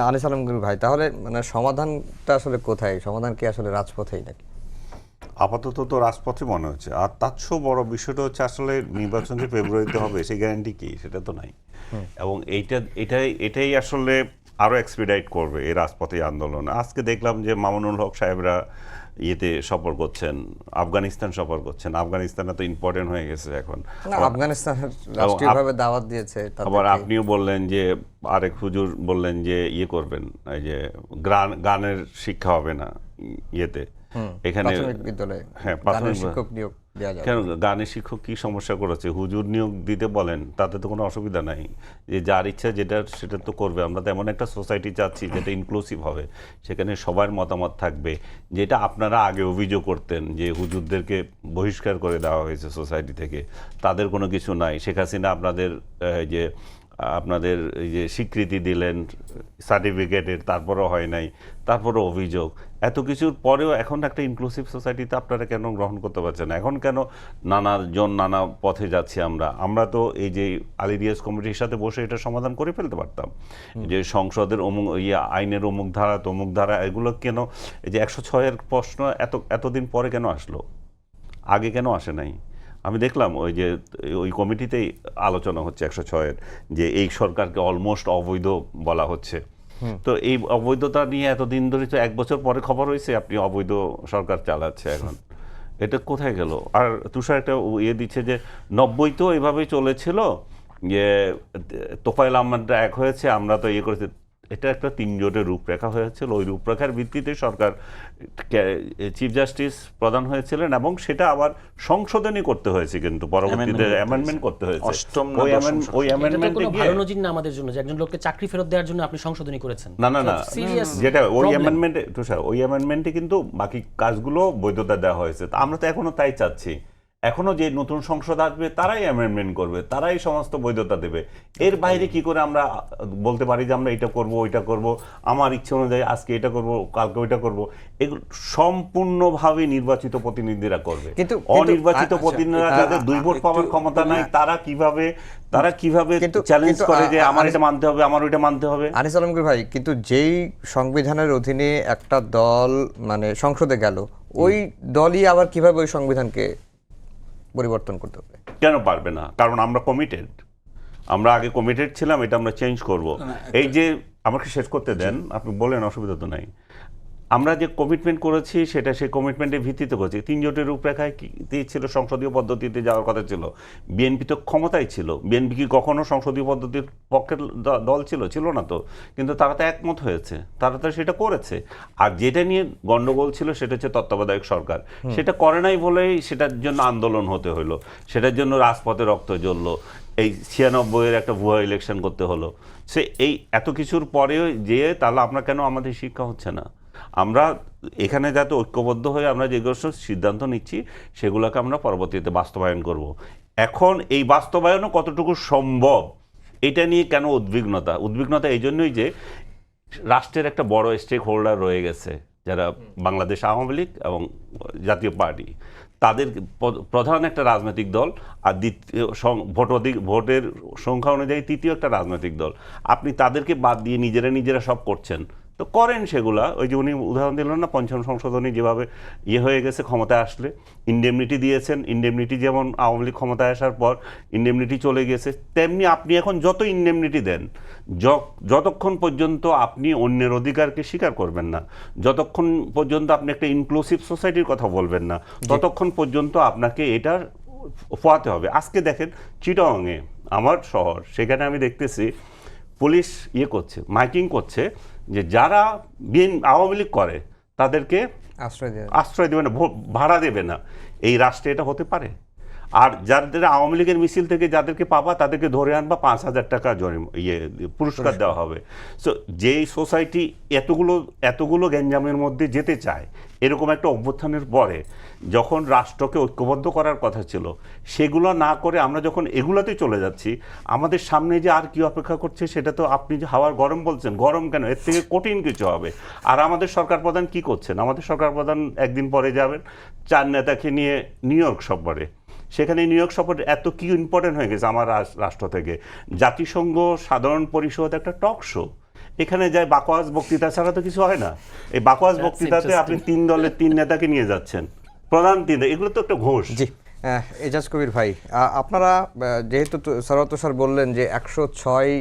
আনিস আলমগীর ভাই, তাহলে মানে সমাধানটা আসলে কোথায়? সমাধান কি আসলে রাজপথেই নাকি? আপাতত তো রাজপথে মনে হচ্ছে। আর তার চেয়েও বড় বিষয়টা হচ্ছে আসলে নির্বাচন যে ফেব্রুয়ারিতে হবে সেই গ্যারান্টি কি, সেটা তো নাই। এবং এটাই আসলে আরও এক্সপিডাইট করবে এই রাজপথে আন্দোলন। আজকে দেখলাম যে মামুনুল হক সাহেবরা ইয়েতে সফর করছেন, আফগানিস্তান সফর করছেন। আফগানিস্তানে তো ইম্পর্টেন্ট হয়ে গেছে এখন। আফগানিস্তানের রাষ্ট্রীয়ভাবে দাওয়াত দিয়েছে। আবার আপনিও বললেন যে আরেক হুজুর বললেন যে ইয়ে করবেন, এই যে গানের শিক্ষা হবে না ইয়েতে, এখানে বিদ্যালয়ে। হ্যাঁ, প্রাথমিক শিক্ষক নিয়োগ দেওয়া যাবে। কেন গানের শিক্ষক কি সমস্যা করেছে? হুজুর নিয়োগ দিতে বলেন, তাতে তো কোনো অসুবিধা নাই। যে যার ইচ্ছা সেটা তো করবে। আমরা তো এমন একটা সোসাইটি চাচ্ছি যেটা ইনক্লুসিভ হবে, সেখানে সবার মতামত থাকবে। যেটা আপনারা আগে অভিযোগ করতেন যে হুজুরদেরকে বহিষ্কার করে দেওয়া হয়েছে সোসাইটি থেকে, তাদের কোনো কিছু নাই। শেখ হাসিনা আপনাদের এই যে স্বীকৃতি দিলেন সার্টিফিকেটের, তারপরও হয় নাই, তারপরও অভিযোগ। এত কিছুর পরেও এখন একটা ইনক্লুসিভ সোসাইটিতে আপনারা কেন গ্রহণ করতে পারছেন না? এখন কেন নানাজন নানা পথে যাচ্ছি আমরা তো এই যে আলী রিয়াজ কমিটির সাথে বসে এটা সমাধান করে ফেলতে পারতাম, যে সংসদের আইনের অমুক ধারা তমুক ধারা, এগুলো কেন এই যে 106-এর প্রশ্ন এতদিন পরে কেন আসলো? আগে কেন আসে নাই? আমি দেখলাম ওই কমিটিতেই আলোচনা হচ্ছে 106-এর, যে এই সরকারকে অলমোস্ট অবৈধ বলা হচ্ছে। তো এই অবৈধতা নিয়ে এতদিন ধরে, তো 1 বছর পরে খবর হয়েছে আপনি অবৈধ সরকার চালাচ্ছে এখন। এটা কোথায় গেল? আর তুষার একটা দিচ্ছে যে 90-তেও এভাবেই চলেছিল, যে তোফায়েল আহমেদরা এক হয়েছে, আমরা তো করেছি। এটা একটা 3 জোটের রূপরেখা হয়েছিল। ওই রূপরেখার ভিত্তিতে সরকার চিফ জাস্টিস প্রধান হয়েছিলেন, এবং সেটা আবার সংশোধনী করতে হয়েছে, কিন্তু পরবর্তীতে অ্যামেন্ডমেন্ট করতে হয়েছে। ওই অ্যামেন্ডমেন্টে গিয়ে ভালো নজির না আমাদের জন্য যে একজন লোককে চাকরি ফেরত দেওয়ার জন্য আপনি সংশোধনী করেছেন। না, যেটা ওই অ্যামেন্ডমেন্টে কিন্তু বাকি কাজগুলো বৈধতা দেওয়া হয়েছে। আমরা তো এখনো তাই চাচ্ছি। এখনো যে নতুন সংসদ আসবে তারাই অ্যামেন্ডমেন্ট করবে, তারাই সমস্ত বৈধতা দেবে। এর বাইরে কি করে আমরা বলতে পারি যে আমরা এটা করব ওইটা করব, আমার ইচ্ছে অনুযায়ী আজকে এটা করব কালকে ওইটা করব? এগুলো সম্পূর্ণভাবে নির্বাচিত প্রতিনিধিরা করবে। অনির্বাচিত প্রতিনিধিরা যাদের 2 ভোট পাওয়ার ক্ষমতা নাই, তারা কিভাবে চ্যালেঞ্জ করে যে আমার এটা মানতে হবে, আমার ওইটা মানতে হবে? আনিস আলমগীর ভাই, কিন্তু যেই সংবিধানের অধীনে একটা দল মানে সংসদে গেল, ওই দলই আবার কিভাবে ওই সংবিধানকে পরিবর্তন করতে হবে? কেন পারবে না? কারণ আমরা কমিটেড, আমরা আগে কমিটেড ছিলাম, এটা আমরা চেঞ্জ করব। এই যে আমাকে শেষ করতে দেন, আপনি বলেন, অসুবিধা তো নাই। আমরা যে কমিটমেন্ট করেছি সেটা সেই কমিটমেন্টের ভিত্তিতে করেছি। 3 জোটের রূপরেখায় ছিল সংসদীয় পদ্ধতিতে যাওয়ার কথা ছিল। বিএনপি তো ক্ষমতায় ছিল, বিএনপি কি কখনো সংসদীয় পদ্ধতির পক্ষের দল ছিল না তো, কিন্তু তারা তো একমত হয়েছে, তারা তো সেটা করেছে। আর যেটা নিয়ে গন্ডগোল ছিল সেটা হচ্ছে তত্ত্বাবধায়ক সরকার, সেটা করে নাই বলেই সেটার জন্য আন্দোলন হতে হলো, সেটার জন্য রাজপথে রক্ত জ্বললো, এই 96-এর একটা ভুয়া ইলেকশন করতে হলো। সে এই এত কিছুর পরেও যে তাহলে আমরা কেন, আমাদের শিক্ষা হচ্ছে না? আমরা এখানে যাতে ঐক্যবদ্ধ হয়ে আমরা যেগুলো সিদ্ধান্ত নিচ্ছি সেগুলোকে আমরা পরবর্তীতে বাস্তবায়ন করব। এখন এই বাস্তবায়নও কতটুকু সম্ভব এটা নিয়ে কেন উদ্বিগ্নতা এই জন্যই যে রাষ্ট্রের একটা বড় স্টেক হোল্ডার রয়ে গেছে, যারা বাংলাদেশ আওয়ামী লীগ এবং জাতীয় পার্টি, তাদের প্রধান একটা রাজনৈতিক দল, আর দ্বিতীয় ভোটের সংখ্যা অনুযায়ী তৃতীয় একটা রাজনৈতিক দল। আপনি তাদেরকে বাদ দিয়ে নিজেরা সব করছেন, তো করেন সেগুলা। ওই যে উনি উদাহরণ দিলেন না, ৫ম সংশোধনী যেভাবে হয়ে গেছে ক্ষমতায় আসলে, ইন্ডেমনিটি দিয়েছেন। ইন্ডেমনিটি যেমন আওয়ামী লীগ ক্ষমতায় আসার পর ইন্ডেমনিটি চলে গেছে, তেমনি আপনি এখন যত ইন্ডেমনিটি দেন, যতক্ষণ পর্যন্ত আপনি অন্যের অধিকারকে স্বীকার করবেন না, যতক্ষণ পর্যন্ত আপনি একটা ইনক্লুসিভ সোসাইটির কথা বলবেন না, ততক্ষণ পর্যন্ত আপনাকে এটা পোয়াতে হবে। আজকে দেখেন চিটাগংয়ে, আমার শহর, সেখানে আমি দেখতেছি পুলিশ মাইকিং করছে যে যারা আওয়ামী লীগ করে তাদেরকে আশ্রয় দেবে না, ভাড়া দেবে না। এই রাষ্ট্রে এটা হতে পারে? আর যাদের আওয়ামী লীগের মিছিল থেকে যাদেরকে পাবা তাদেরকে ধরে আনবা, 5,000 টাকা পুরস্কার দেওয়া হবে। সো যেই সোসাইটি এতগুলো গ্যাঞ্জামের মধ্যে যেতে চায়, এরকম একটা অভ্যুত্থানের পরে যখন রাষ্ট্রকে ঐক্যবদ্ধ করার কথা ছিল, সেগুলো না করে আমরা যখন এগুলোতে চলে যাচ্ছি, আমাদের সামনে যে আর কি অপেক্ষা করছে সেটা তো, আপনি যে হাওয়ার গরম বলছেন, গরম কেন, এর থেকে কঠিন কিছু হবে। আর আমাদের সরকার প্রধান কি করছেন? আমাদের সরকার প্রধান একদিন পরে যাবেন 4 নেতাকে নিয়ে নিউ ইয়র্ক সফরে। সেখানে নিউ ইয়র্ক সফর এত কি ইম্পর্টেন্ট হয়ে গেছে আমার রাষ্ট্র থেকে, জাতিসংঘ সাধারণ পরিষদ একটা টক শো, এখানে যায় বাকওয়াজ বক্তৃতা ছাড়া তো কিছু হয় না। এই বাকওয়াজ বক্তৃতাতে আপনি 3 দলের 3 নেতাকে নিয়ে যাচ্ছেন, প্রধান 3, এগুলো তো একটা ঘোষ। জি, এজাজ কবির ভাই, আপনারা যেহেতু সরওয়ার তুষার বললেন যে 106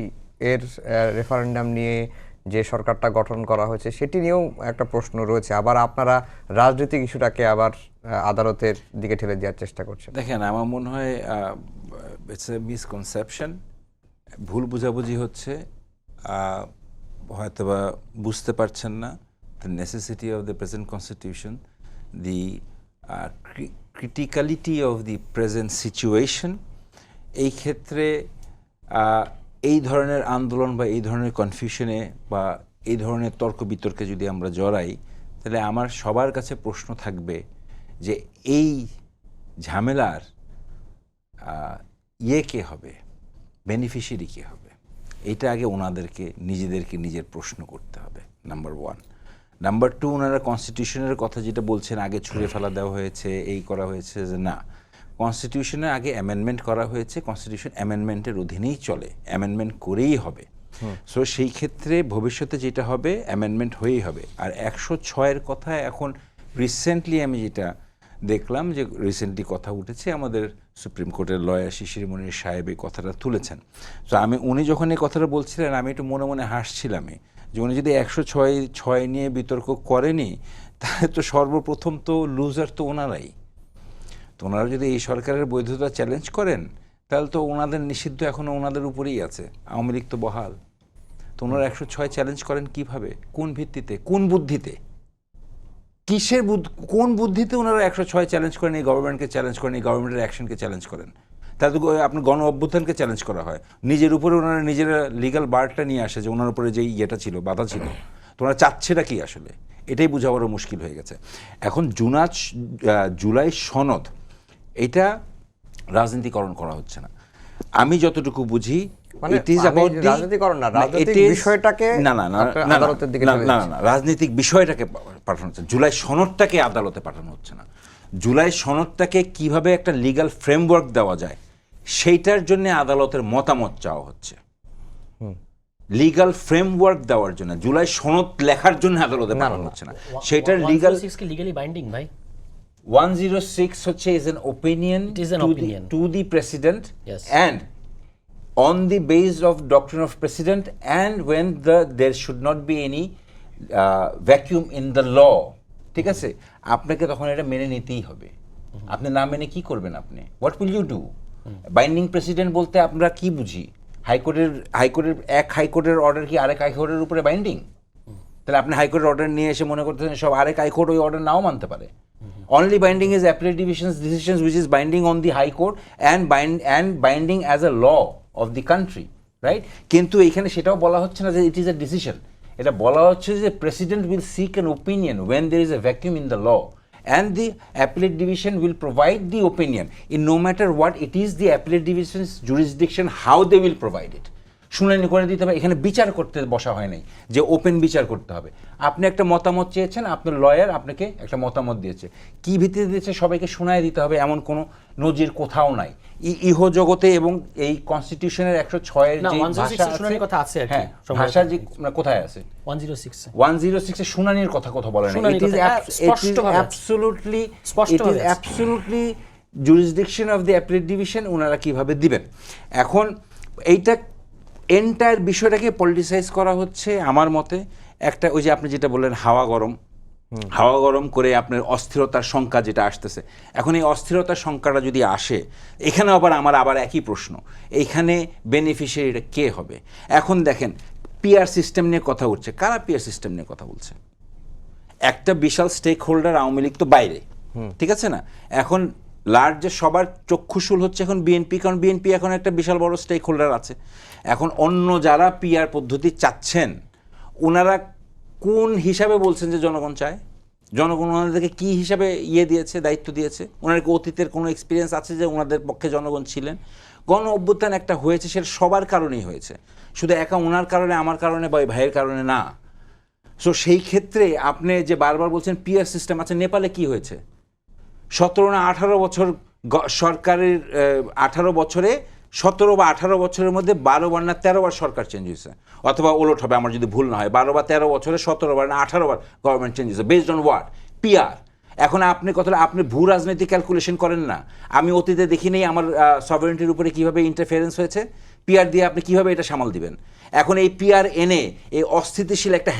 এর রেফারেন্ডাম নিয়ে যে সরকারটা গঠন করা হয়েছে সেটি নিয়েও একটা প্রশ্ন রয়েছে, আবার আপনারা রাজনৈতিক ইস্যুটাকে আবার আদালতের দিকে ঠেলে দেওয়ার চেষ্টা করছেন। দেখেন, আমার মনে হয় ইটস এ মিসকনসেপশন, ভুল বুঝাবুঝি হচ্ছে, হয়তোবা বুঝতে পারছেন না the necessity of the present constitution, the criticality of the present situation. এই ক্ষেত্রে এই ধরনের আন্দোলন বা এই ধরনের কনফিউশনে বা এই ধরনের তর্ক বিতর্কে যদি আমরা জড়াই, তাহলে আমার সবার কাছে প্রশ্ন থাকবে যে এই ঝামেলার কে হবে, বেনিফিশিয়ারি কে হবে। এটা আগে ওনাদেরকে নিজের প্রশ্ন করতে হবে, নাম্বার 1। নাম্বার 2, ওনারা কনস্টিটিউশনের কথা যেটা বলছেন, আগে ছুঁড়ে ফেলা দেওয়া হয়েছে, এই করা হয়েছে, যে না, কনস্টিটিউশনে আগে অ্যামেন্ডমেন্ট করা হয়েছে, কনস্টিটিউশন অ্যামেন্ডমেন্টের অধীনেই চলে, অ্যামেন্ডমেন্ট করেই হবে। সো সেই ক্ষেত্রে ভবিষ্যতে যেটা হবে অ্যামেন্ডমেন্ট হয়েই হবে। আর 106-এর কথা এখন রিসেন্টলি আমি যেটা দেখলাম যে রিসেন্টলি কথা উঠেছে, আমাদের সুপ্রিম কোর্টের লয়ার শিশির মনির সাহেব এই কথাটা তুলেছেন। তো উনি যখন এই কথাটা বলছিলেন, আমি একটু মনে মনে হাসছিলামই যে উনি যদি 106 নিয়ে বিতর্ক করেনি, তাহলে তো সর্বপ্রথম তো লুজার তো ওনারাই। তো ওনারা যদি এই সরকারের বৈধতা চ্যালেঞ্জ করেন, তাহলে তো ওনাদের নিষিদ্ধ এখনও ওনাদের উপরেই আছে, আওয়ামী লীগ তো বহাল। তো ওনারা 106 চ্যালেঞ্জ করেন কিভাবে, কোন ভিত্তিতে, কোন বুদ্ধিতে, কোন বুদ্ধিতে ওনারা 106 চ্যালেঞ্জ করেন, এই গভর্নমেন্টকে চ্যালেঞ্জ করেন, এই গভর্নমেন্টের অ্যাকশনকে চ্যালেঞ্জ করেন? তাহলে তো আপনার গণ অভ্যুত্থানকে চ্যালেঞ্জ করা হয়, নিজের উপরে ওনারা নিজেরা লিগ্যাল বারটা নিয়ে আসে যে ওনার উপরে যে ইয়েটা ছিল, বাধা ছিল। তো ওনারা চাচ্ছেটা কি আসলে, এটাই বোঝা বড় মুশকিল হয়ে গেছে এখন। জুলাই সনদ এটা রাজনীতিকরণ করা হচ্ছে না। আমি যতটুকু বুঝি মানে it is আমি about the- রাজনীতিকরণ না, না, রাজনৈতিক it is- বিষয়টাকে না না না আপনার না, আদালতের দিকে না, ঠেলে না, দিচ্ছে। না, রাজনৈতিক বিষয়টাকে পাঠানো হচ্ছে, জুলাই সনদটাকে আদালতে পাঠানো হচ্ছে না। জুলাই সনদটাকে কিভাবে একটা লিগ্যাল ফ্রেমওয়ার্ক দেওয়া যায় সেইটার জন্য আদালতের মতামত চাওয়া হচ্ছে। লিগ্যাল ফ্রেমওয়ার্ক দেওয়ার জন্য, জুলাই সনদ লেখার জন্য আদালতে পাঠানো হচ্ছে না। সেটার লিগ্যাল 106 কি লিগ্যালি বাইন্ডিং ভাই? 106 হচ্ছে is an opinion It is an opinion. to the president Yes. and on the basis of doctrine of president and when there should not be any vacuum in the law, ঠিক আছে, আপনাকে তখন এটা মেনে নিতেই হবে। আপনি না মেনে কি করবেন? আপনি what will you do? Binding precedent বলতে আমরা কি বুঝি? হাইকোর্টের অর্ডার কি আরেক হাইকোর্টের উপরে বাইন্ডিং? তাহলে আপনি হাইকোর্টের অর্ডার নিয়ে এসে মনে করতেছেন সব আরেক হাইকোর্ট ওই অর্ডার নাও মানতে পারে। Only binding is appellate division's decisions, which is binding on the High Court and binding as a law of the country, right? কিন্তু এইখানে সেটাও বলা হচ্ছে না যে it is a decision. এটা বলা হচ্ছে যে president will seek an opinion when there is a vacuum in the law, and the appellate division will provide the opinion in no matter what it is the appellate division's jurisdiction how they will provide it. শুনানি করে দিতে হবে, এখানে বিচার করতে বসা হয় নাই যে ওপেন বিচার করতে হবে। আপনি একটা মতামত চেয়েছেন, আপনার লয়ার আপনাকে একটা মতামত দিয়েছে, কি ভিত্তিতে দিয়েছে সবাইকে শোনায় দিতে হবে এমন কোনো নজির কোথাও নাই ইহ জগতে। এবং এই কনস্টিটিউশনের 106 না, যে 106 ভাষা এর শুনানির কথা আছে আর কি, হ্যাঁ, সম্ভবত। ভাষা যে কোথায় আছে 106 এ 106 এর শুনানির কথা বলে না। শুনানির It is কথা, স্পষ্টভাবে আছে। absolutely স্পষ্টভাবে আছে। absolutely jurisdiction of the appellate division ওনারা কিভাবে দিবেন। এখন এইটা এন্টায়ার বিষয়টাকে পলিটিসাইজ করা হচ্ছে আমার মতে। একটা ওই যে আপনি যেটা বললেন হাওয়া গরম করে আপনার অস্থিরতার সংখ্যা যেটা আসতেছে, এখন এই অস্থিরতার সংখ্যাটা যদি আসে, এখানে আবার একই প্রশ্ন, এইখানে বেনিফিশিয়ারিটা কে হবে? এখন দেখেন পিআর সিস্টেম নিয়ে কথা উঠছে, কারা পিআর সিস্টেম নিয়ে কথা বলছে? একটা বিশাল স্টেক হোল্ডার আওয়ামী লীগ তো বাইরে, ঠিক আছে না? এখন লার্জে সবার চক্ষুশূল হচ্ছে এখন বিএনপি, কারণ বিএনপি এখন একটা বিশাল বড় স্টেক হোল্ডার আছে। এখন অন্য যারা পিআর পদ্ধতি চাচ্ছেন ওনারা কোন হিসাবে বলছেন যে জনগণ চায়? জনগণ ওনাদেরকে কী হিসাবে দিয়েছে, দায়িত্ব দিয়েছে? ওনার কি অতীতের কোনো এক্সপিরিয়েন্স আছে যে ওনাদের পক্ষে জনগণ ছিলেন? গণ অভ্যুত্থান একটা হয়েছে, সেটা সবার কারণেই হয়েছে, শুধু একা ওনার কারণে, আমার কারণে বা ভাইয়ের কারণে না। সো সেই ক্ষেত্রে আপনি যে বারবার বলছেন পিআর সিস্টেম আছে, নেপালে কি হয়েছে? 17 না 18 বছর সরকারের 18 বছরে 17 বা 18 বছরের মধ্যে 12 বার না 13 বার সরকার চেঞ্জ হয়েছে, অথবা ওলট হবে আমার যদি ভুল না হয়, 12 বা 13 বছরে 17 বার না 18 বার গভর্নমেন্ট চেঞ্জ হয়েছে, বেসড অন হোয়াট? পিআর। এখন আপনি কথাটা আপনি ভূ রাজনৈতিক ক্যালকুলেশন করেন না। আমি অতীতে দেখি নেই আমার সভারেন্টির উপরে কীভাবে ইন্টারফারেন্স হয়েছে, পিআর দিয়ে আপনি কীভাবে এটা সামাল দিবেন? এখন এই পিআর এনে এই অস্থিতিশীল একটা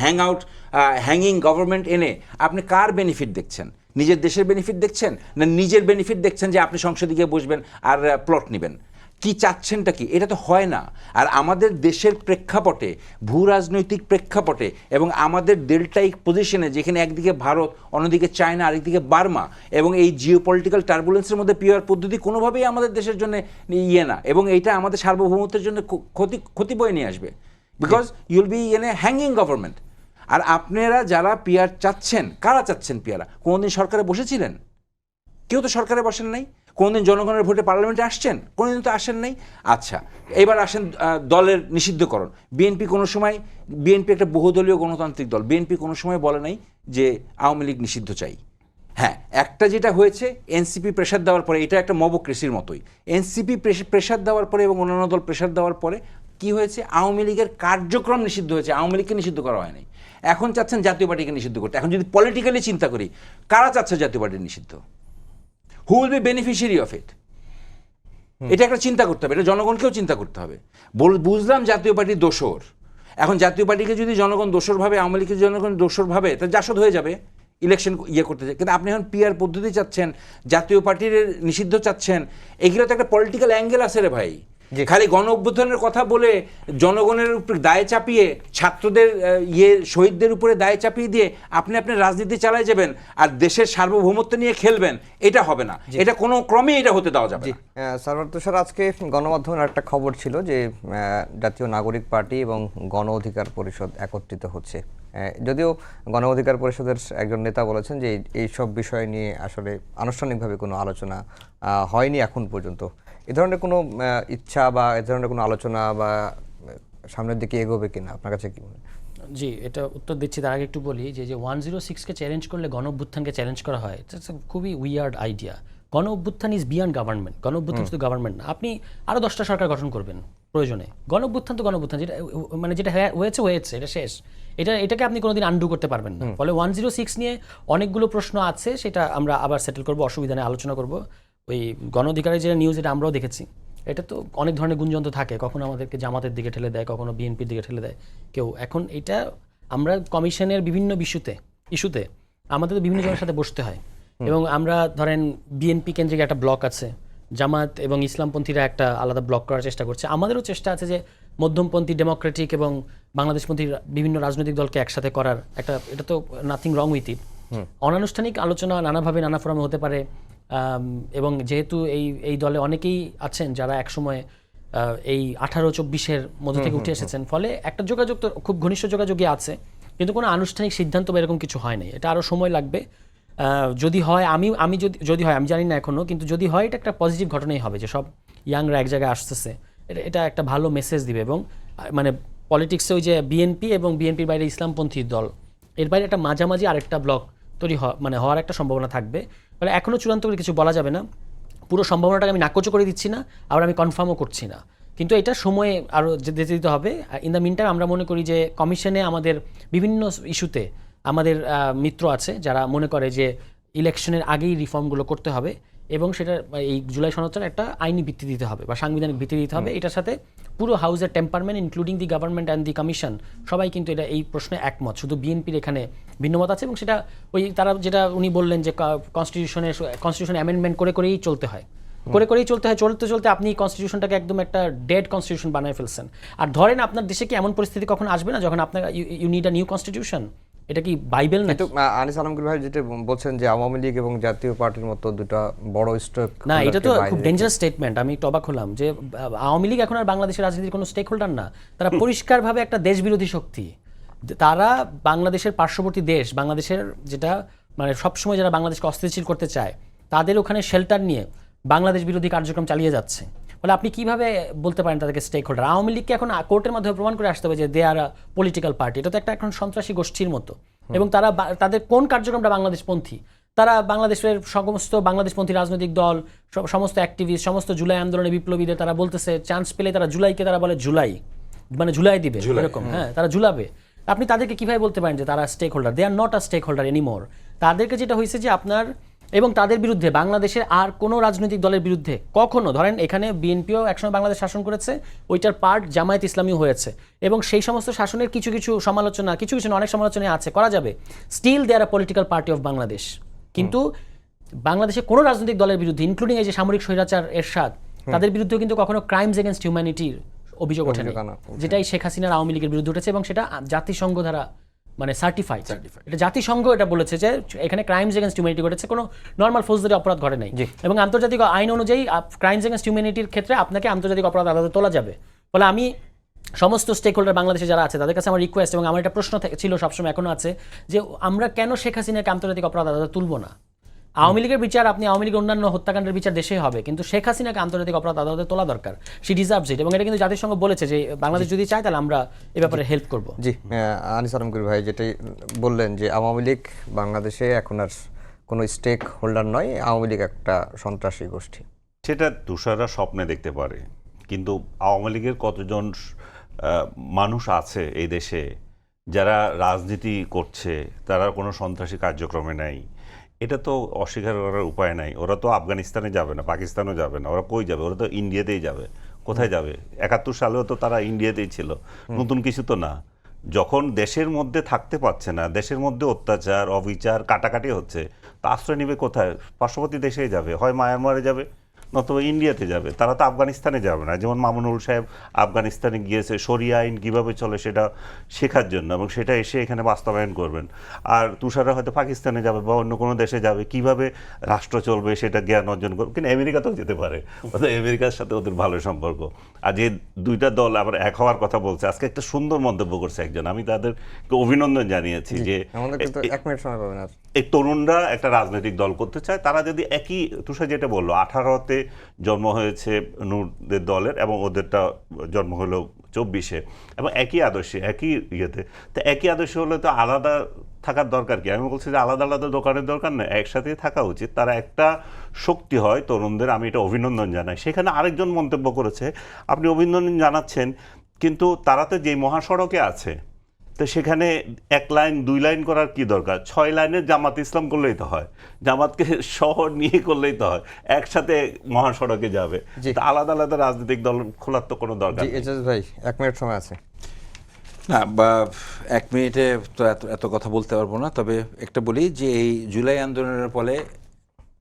হ্যাঙ্গিং গভর্নমেন্ট এনে আপনি কার বেনিফিট দেখছেন? নিজের দেশের বেনিফিট দেখছেন না নিজের বেনিফিট দেখছেন যে আপনি সংসদে গিয়ে বসবেন আর প্লট নেবেন? কি চাচ্ছেনটা কি? এটা তো হয় না। আর আমাদের দেশের প্রেক্ষাপটে, ভূ রাজনৈতিক প্রেক্ষাপটে এবং আমাদের ডেল্টাইক পজিশনে, যেখানে একদিকে ভারত, অন্যদিকে চায়না, আরেকদিকে বার্মা, এবং এই জিওপলিটিক্যাল টার্বুলেন্সের মধ্যে পিআর পদ্ধতি কোনোভাবেই আমাদের দেশের জন্য না, এবং এইটা আমাদের সার্বভৌমত্বের জন্য ক্ষতি বয়ে নিয়ে আসবে, because you'll be in a hanging government. আর আপনারা যারা পিআর চাচ্ছেন, কারা চাচ্ছেন পিআর? কোনোদিন সরকারে বসেছিলেন? কেউ তো সরকারে বসেন নাই। কোনোদিন জনগণের ভোটে পার্লামেন্টে আসছেন? কোনোদিন তো আসেন নাই। আচ্ছা, এবার আসেন দলের নিষিদ্ধকরণ। বিএনপি একটা বহুদলীয় গণতান্ত্রিক দল, বিএনপি কোনো সময় বলে নাই যে আওয়ামী লীগ নিষিদ্ধ চাই। হ্যাঁ, একটা যেটা হয়েছে এনসিপি প্রেশার দেওয়ার পরে, এটা একটা মবক্রেসির মতোই, এনসিপি প্রেশার দেওয়ার পরে এবং অন্যান্য দল প্রেশার দেওয়ার পরে কি হয়েছে? আওয়ামী লীগের কার্যক্রম নিষিদ্ধ হয়েছে, আওয়ামী লীগকে নিষিদ্ধ করা হয়নি। এখন চাচ্ছেন জাতীয় পার্টিকে নিষিদ্ধ করতে। এখন যদি পলিটিক্যালি চিন্তা করি, কারা চাচ্ছে জাতীয় পার্টি নিষিদ্ধ? Who will be beneficiary of it? এটা একটা চিন্তা করতে হবে, এটা জনগণকেও চিন্তা করতে হবে। বুঝলাম জাতীয় পার্টি দোসর, এখন জাতীয় পার্টিকে যদি জনগণ দোসর ভাবে, আওয়ামী লীগের জনগণ দোসর ভাবে, তা জাসদ হয়ে যাবে ইলেকশন করতে চায়। কিন্তু আপনি এখন পিআর পদ্ধতি চাচ্ছেন, জাতীয় পার্টির নিষিদ্ধ চাচ্ছেন, এগুলো তো একটা পলিটিক্যাল অ্যাঙ্গেল আছে রে ভাই। জি। খালি গণ অভ্যুত্থানের কথা বলে জনগণের উপর দায় চাপিয়ে, ছাত্রদের শহীদদের উপরে দায় চাপিয়ে দিয়ে আপনি আপনার রাজনীতি চালাই যাবেন আর দেশের সার্বভৌমত্ব নিয়ে খেলবেন, এটা হবে না। এটা কোনো ক্রমে এটা হতে দেওয়া যাবে জি না। সারওয়ার তুষার, আজকে গণমাধ্যমের একটা খবর ছিল যে জাতীয় নাগরিক পার্টি এবং গণ অধিকার পরিষদ একত্রিত হচ্ছে। যদিও গণ অধিকার পরিষদের একজন নেতা বলেছেন যে এই সব বিষয় নিয়ে আসলে আনুষ্ঠানিকভাবে কোনো আলোচনা হয়নি এখন পর্যন্ত। এ ধরনের কোনো ইচ্ছা বা এ ধরনের কোনো আলোচনা বা সামনের দিকে এগোবে কিনা আপনার কাছে কি মনে হয়? জি, এটা উত্তর দিচ্ছি। তার আগে একটু বলি যে 106-কে চ্যালেঞ্জ করলে গণ অভ্যুত্থানকে চ্যালেঞ্জ করা হয়, এটা খুবই উইয়ার্ড আইডিয়া। গণ অভ্যুত্থান ইজ বিয়ন্ড গভর্নমেন্ট। গণ অভ্যুত্থান শুধু গভর্নমেন্ট না, আপনি আরও 10টা সরকার গঠন করবেন প্রয়োজনে। গণ অভ্যুত্থান তো গণ অভ্যুত্থান, যেটা মানে যেটা হয়েছে এটা শেষ। এটাকে আপনি কোনোদিন আন্ডু করতে পারবেন না। ফলে 106 নিয়ে অনেকগুলো প্রশ্ন আছে, সেটা আমরা আবার সেটেল করবো, অসুবিধা নেই, আলোচনা করবো। ওই গণ অধিকারের যে নিউজ, এটা আমরাও দেখেছি। এটা তো অনেক ধরনের গুঞ্জন তো থাকে, কখনো আমাদেরকে জামাতের দিকে ঠেলে দেয়, কখনো বিএনপির দিকে ঠেলে দেয় কেউ। এখন এটা আমরা কমিশনের বিভিন্ন ইস্যুতে আমাদের তো বিভিন্ন জনের সাথে বসতে হয়, এবং আমরা ধরেন বিএনপি কেন্দ্রিক একটা ব্লক আছে, জামাত এবং ইসলামপন্থীরা একটা আলাদা ব্লক করার চেষ্টা করছে। আমাদেরও চেষ্টা আছে যে মধ্যমপন্থী, ডেমোক্রেটিক এবং বাংলাদেশপন্থী বিভিন্ন রাজনৈতিক দলকে একসাথে করার একটা, এটা তো নাথিং রং উইথ ইট। অনানুষ্ঠানিক আলোচনা নানাভাবে নানা ফোরামে হতে পারে, এবং যেহেতু এই দলে অনেকেই আছেন যারা একসময় এই 18-24-এর মধ্যে থেকে উঠে এসেছেন, ফলে একটা যোগাযোগ তো খুব ঘনিষ্ঠ যোগাযোগই আছে, কিন্তু কোনো আনুষ্ঠানিক সিদ্ধান্ত বা এরকম কিছু হয় নাই। এটা আরও সময় লাগবে। যদি হয়, আমি যদি হয়, আমি জানি না এখনও, কিন্তু যদি হয় এটা একটা পজিটিভ ঘটনাই হবে যে সব ইয়াংরা এক জায়গায় আসতেছে। এটা একটা ভালো মেসেজ দিবে, এবং মানে পলিটিক্সে ওই যে বিএনপি এবং বিএনপির বাইরে ইসলামপন্থী দল, এর বাইরে একটা মাঝামাঝি আরেকটা ব্লক তৈরি হওয়ার একটা সম্ভাবনা থাকবে। ফলে এখনও চূড়ান্ত করে কিছু বলা যাবে না। পুরো সম্ভাবনাটাকে আমি নাকচ করে দিচ্ছি না, আবার আমি কনফার্মও করছি না, কিন্তু এটা সময়ে আরও যেতে দিতে হবে। ইন দ্য মিনটাইম আমরা মনে করি যে কমিশনে আমাদের বিভিন্ন ইস্যুতে আমাদের মিত্র আছে যারা মনে করে যে ইলেকশনের আগেই রিফর্মগুলো করতে হবে, এবং সেটা এই জুলাই সনদটার একটা আইনি ভিত্তি দিতে হবে বা সাংবিধানিক ভিত্তি দিতে হবে। এটার সাথে পুরো হাউসের temperament, including the government and the commission, সবাই কিন্তু এটা এই প্রশ্নে একমত। শুধু বিএনপির এখানে ভিন্নমত আছে, এবং সেটা ওই তারা যেটা উনি বললেন যে কনস্টিটিউশন অ্যামেন্ডমেন্ট করেই চলতে হয়, চলতে আপনি কনস্টিটিউশনটাকে একদম একটা ডেড কনস্টিটিউশন বানায় ফেলছেন। আর ধরেন আপনার দেশে কি এমন পরিস্থিতি কখন আসবে না যখন আপনার you need a new constitution? এটা কি বাইবেল না? কিন্তু আনিস আলমগীর ভাই যেটা বলছেন যে আওয়ামী লীগ এবং জাতীয় পার্টির মতো দুটো বড় স্টেক, না, এটা তো খুব ডেঞ্জারাস স্টেটমেন্ট। আমি তো অবাক হলাম যে আওয়ামী লীগ এখন আর বাংলাদেশের রাজনীতির কোনো স্টেক হোল্ডার না, তারা পরিষ্কারভাবে একটা দেশবিরোধী শক্তি। তারা বাংলাদেশের পার্শ্ববর্তী দেশ, বাংলাদেশের যেটা মানে সবসময় যারা বাংলাদেশকে অস্থিতিশীল করতে চায়, তাদের ওখানে শেল্টার নিয়ে বাংলাদেশ বিরোধী কার্যক্রম চালিয়ে যাচ্ছে। ফলে আপনি কিভাবে বলতে পারেন তাদেরকে স্টেক হোল্ডার? আওয়ামী লীগকে এখন কোর্টের মাধ্যমে প্রমাণ করে আসতে হবে যে দে আর পলিটিক্যাল পার্টি। এটা তো একটা এখন সন্ত্রাসী গোষ্ঠীর মতো, এবং তাদের কোন কার্যক্রমটা বাংলাদেশপন্থী? তারা বাংলাদেশের সমস্ত বাংলাদেশপন্থী রাজনৈতিক দল, সমস্ত অ্যাক্টিভিস্ট, সমস্ত জুলাই আন্দোলনের বিপ্লবীদের তারা বলতেছে চান্স পেলে তারা জুলাইকে তারা বলে জুলাই দিবে, এরকম। হ্যাঁ, তারা জুলাবে। আপনি তাদেরকে কিভাবে বলতে পারেন যে তারা stakeholder? They are not a stakeholder anymore. তাদেরকে যেটা হয়েছে যে আপনার এবং তাদের বিরুদ্ধে বাংলাদেশের আর কোনো রাজনৈতিক দলের বিরুদ্ধে কখনো, ধরেন এখানে বিএনপিও একসময় বাংলাদেশ শাসন করেছে, ওইটার পার্ট জামায়াত ইসলামীও হয়েছে, এবং সেই সমস্ত শাসনের কিছু সমালোচনা, কিছু অনেক সমালোচনা আছে, করা যাবে। Still they are a political party of Bangladesh. কিন্তু বাংলাদেশে কোনো রাজনৈতিক দলের বিরুদ্ধে, ইনক্লুডিং এই যে সামরিক স্বৈরাচার এরশাদ, তাদের বিরুদ্ধেও কিন্তু কখনো ক্রাইমস এগেনস্ট হিউম্যানিটির অভিযোগ ওঠেনি, যেটাই শেখ হাসিনার আওয়ামী লীগের বিরুদ্ধে উঠেছে, এবং সেটা জাতিসংঘ দ্বারা মানে সার্টিফাইড। এটা জাতিসংঘ এটা বলেছে যে এখানে ক্রাইমস এগেনস্ট হিউম্যানিটি ঘটেছে, কোনো নর্মাল ফৌজদারি অপরাধ ঘটে নাই, এবং আন্তর্জাতিক আইন অনুযায়ী ক্রাইমস এগেনস্ট হিউম্যানিটির ক্ষেত্রে আপনাকে আন্তর্জাতিক অপরাধ আদালতে তোলা যাবে। ফলে আমি সমস্ত স্টেক হোল্ডার বাংলাদেশে যারা আছে তাদের কাছে আমার রিকোয়েস্ট, এবং আমার একটা প্রশ্ন ছিল সবসময়, এখনো আছে, যে আমরা কেন শেখ হাসিনাকে আন্তর্জাতিক অপরাধ আদালতে তুলব না? আওয়ামী লীগের বিচার, আপনি আওয়ামী লীগের অন্যান্য হত্যাকাণ্ডের বিচার দেশে হবে, কিন্তু শেখ হাসিনাকে আন্তর্জাতিক অপরাধ আদালতে তোলা দরকার। শি ডিজার্ভস ইট, এবং এটা কিন্তু জাতিসংঘ বলেছে যে বাংলাদেশ যদি চায় তাহলে আমরা এ ব্যাপারে হেল্প করব। জি, আনিস আলমগীর ভাই যেটাই বললেন যে আওয়ামী লীগ বাংলাদেশে এখন আর কোনো স্টেক হোল্ডার নয়, আওয়ামী লীগ একটা সন্ত্রাসী গোষ্ঠী। সেটা তুষাররা স্বপ্নে দেখতে পারে, কিন্তু আওয়ামী লীগের কতজন মানুষ আছে এই দেশে যারা রাজনীতি করছে, তারা কোনো সন্ত্রাসী কার্যক্রমে নাই, এটা তো অস্বীকার করার উপায় নাই। ওরা তো আফগানিস্তানে যাবে না, পাকিস্তানও যাবে না, ওরা কই যাবে? ওরা তো ইন্ডিয়াতেই যাবে। কোথায় যাবে? 71 সালেও তো তারা ইন্ডিয়াতেই ছিল, নতুন কিছু তো না। যখন দেশের মধ্যে থাকতে পারছে না, দেশের মধ্যে অত্যাচার, অবিচার, কাটাকাটি হচ্ছে, তা আশ্রয় নেবে কোথায়? পার্শ্ববর্তী দেশেই যাবে, হয় মায়ানমারে যাবে, নতুবা ইন্ডিয়াতে যাবে, তারা তো আফগানিস্তানে যাবে না। যেমন মামুনুল সাহেব আফগানিস্তানে গিয়েছে শরিয়া আইন কীভাবে চলে সেটা শেখার জন্য, এবং সেটা এসে এখানে বাস্তবায়ন করবেন। আর তুষাররা হয়তো পাকিস্তানে যাবে বা অন্য কোনো দেশে যাবে, কিভাবে রাষ্ট্র চলবে সেটা জ্ঞান অর্জন করবে। কিন্তু আমেরিকাতেও যেতে পারে, ওদের আমেরিকার সাথে ওদের ভালো সম্পর্ক। আর যে দুইটা দল আবার এক হওয়ার কথা বলছে, আজকে একটা সুন্দর মন্তব্য করছে একজন, আমি তাদেরকে অভিনন্দন জানিয়েছি যে আমাদের কিন্তু 1 মিনিট সময় পাবেন আর। এই তরুণরা একটা রাজনৈতিক দল করতে চায়, তারা যদি একই, তুষার যেটা বললো 18তে জন্ম হয়েছে নূরদের দলের এবং ওদেরটা জন্ম হলো 24-এ, এবং একই আদর্শে একই ইয়েতে, তো একই আদর্শ হলে তো আলাদা থাকার দরকার কি? আমি বলছি যে আলাদা আলাদা দোকানের দরকার নেই, একসাথে থাকা উচিত। তারা একটা শক্তি হয় তরুণদের, আমি এটা অভিনন্দন জানাই। সেখানে আরেকজন মন্তব্য করেছে, আপনি অভিনন্দন জানাচ্ছেন, কিন্তু তারা তো যে মহাসড়কে আছে, তো সেখানে 1 লাইন 2 লাইন করার কি দরকার? 6 লাইনের জামাত ইসলাম করলেই তো হয়, জামাতকে শহর নিয়ে করলেই তো হয়, একসাথে মহাসড়কে যাবে। তা আলাদা আলাদা রাজনৈতিক দল খোলার তো কোনো দরকার নেই। এজাজ ভাই 1 মিনিট সময় আছে। না, বা 1 মিনিটে তো এত কথা বলতে পারবো না, তবে একটা বলি যে এই জুলাই আন্দোলনের ফলে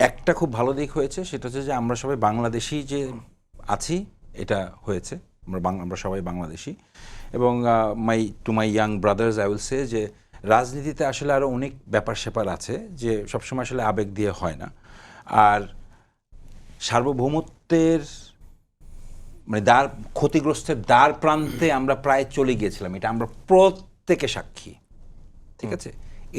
একটা খুব ভালো দিক হয়েছে, সেটা হচ্ছে যে আমরা সবাই বাংলাদেশি যে আছি, এটা হয়েছে। আমরা সবাই বাংলাদেশি, এবং to my young brothers I will say যে রাজনীতিতে আসলে আরও অনেক ব্যাপার স্যাপার আছে, যে সবসময় আসলে আবেগ দিয়ে হয় না। আর সার্বভৌমত্বের মানে ক্ষতিগ্রস্তের দ্বার প্রান্তে আমরা প্রায় চলে গিয়েছিলাম, এটা আমরা প্রত্যেকে সাক্ষী। ঠিক আছে,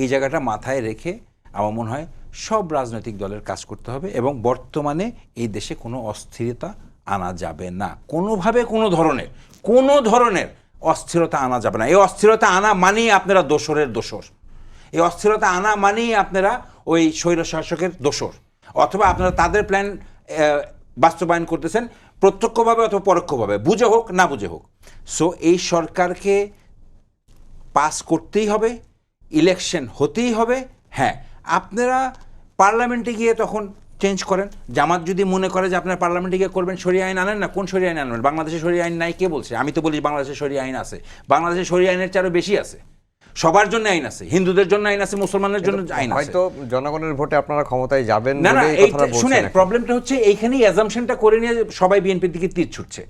এই জায়গাটা মাথায় রেখে আমার মনে হয় সব রাজনৈতিক দলের কাজ করতে হবে, এবং বর্তমানে এই দেশে কোনো অস্থিরতা আনা যাবে না, কোনোভাবে কোনো ধরনের অস্থিরতা আনা যাবে না। এই অস্থিরতা আনা মানেই আপনারা দোসরের দোসর, এই অস্থিরতা আনা মানেই আপনারা ওই স্বৈরশাসকের দোসর, অথবা আপনারা তাদের প্ল্যান বাস্তবায়ন করতেছেন প্রত্যক্ষভাবে অথবা পরোক্ষভাবে, বুঝে হোক না বুঝে হোক। সো এই সরকারকে পাস করতেই হবে, ইলেকশন হতেই হবে। হ্যাঁ, আপনারা পার্লামেন্টে গিয়ে তখন চেঞ্জ করেন। জামাত যদি মনে করে যে আপনারা পার্লামেন্টে গিয়ে করবেন, সরিয়া আইন আনেন না। কোন সরিয়া আইন আনবেন? বাংলাদেশে সরিয়া আইন নাই কে বলছে? আমি তো বলি বাংলাদেশে সরিয়া আইন আছে। বাংলাদেশে সরিয়া আইনের চেয়ে আরও বেশি আছে, সবার জন্য আইন আছে, হিন্দুদের জন্য আইন আছে, মুসলমানদের জন্য আইন আছে। হয়তো জনগণের ভোটে আপনারা ক্ষমতায় যাবেন না, বলে এই কথাটা বলছেন। শুনেন, প্রবলেমটা হচ্ছে এইখানেই অ্যাজাম্পশনটা করে নিয়ে সবাই বিএনপির দিকে তীর ছুটছে।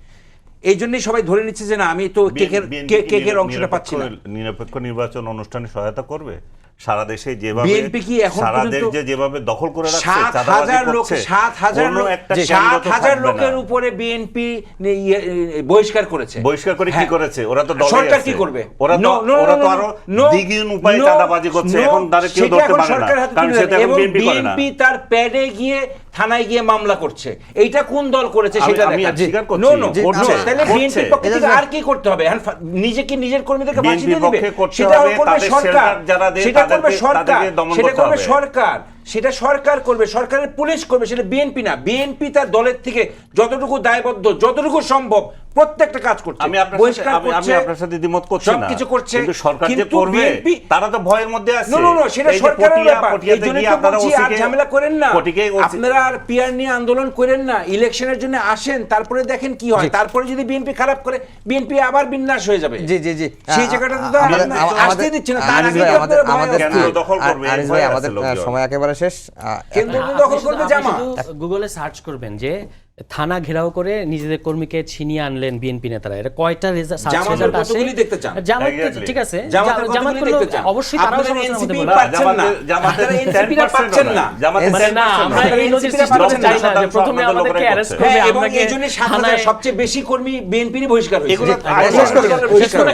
এই জন্যই সবাই ধরে নিচ্ছে যে না, আমি তো কেকের অংশটা পাচ্ছি না। নিরপেক্ষ নির্বাচন অনুষ্ঠানে সহায়তা করবে সারা দেশে, যেভাবে বিএনপি কি এখন সারা দেশ যেভাবে দখল করে রাখছে, চাঁদাবাজি করছে, 7,000 লোকের উপরে বিএনপি বহিষ্কার করেছে। বহিষ্কার করে কি করেছে? ওরা তো দলে সরকার আছে। কি করবে? ওরা তো আরো দ্বিগুণ উপায়ে চাঁদাবাজি করছে, এখন তারা কেউ ধরতে পারে না, কারণ সেটা এখন বিএনপি করে না। বিএনপি তার প্যাডে গিয়ে থানায় গিয়ে মামলা করছে। এইটা কোন দল করেছে সেটা আমি দেখা। স্বীকার করছি, তাহলে বিএনপির পক্ষ থেকে আর কি করতে হবে? নিজেকে নিজের কর্মীদেরকে ফাঁসি দিয়ে দিবে? সেটা করবে সরকার, সেটা করবে সরকার, সেটা করবে সরকার, সেটা সরকার করবে, সরকারের পুলিশ করবে, সেটা বিএনপি না। বিএনপি তার দলের থেকে যতটুকু দায়বদ্ধ, যতটুকু সম্ভব প্রত্যেকটা কাজ করছে। আমি আপনার সাথে দ্বিমত করছি না, সবকিছু করছে, কিন্তু সরকার যে করবে তারা তো ভয়ের মধ্যে আছে। সেটা সরকারের ব্যাপার। এই জন্য তো বলছি আর ঝামেলা করেন না, আপনারা আর পিআর নিয়ে আন্দোলন করেন না, ইলেকশনের জন্য আসেন, তারপরে দেখেন কি হয়। তারপরে যদি বিএনপি খারাপ করে, বিএনপি আবার বিন্যাস হয়ে যাবে। জি জি জি, সেই জায়গাটাতে তো আসতে দিচ্ছে না। তার আগে আমাদের দখল করবে, আমাদের সময় একেবারে শেষ। কেন্দ্র দখল করবে জামাত। গুগলে সার্চ করবেন যে থানা ঘেরাও করে নিজেদের কর্মীকে ছিনিয়ে আনলেন বিএনপি নেতারা, এটা কয়টা সার্চ রেজাল্ট আসে? জামাত ঠিক আছে, জামাত অবশ্যই তারাও সমালোচনার মধ্যে পড়বে। জামাতের এনসিপিরা পাচ্ছেন না, মানে না, আমরা এই লজিস্টিক্স চাই না যে প্রথমে আমাদেরকে অ্যারেস্ট করবে, এবং আমরাকে এইজন্য 7,000 সবচেয়ে বেশি কর্মী বিএনপিরই বহিষ্কার হয়েছে।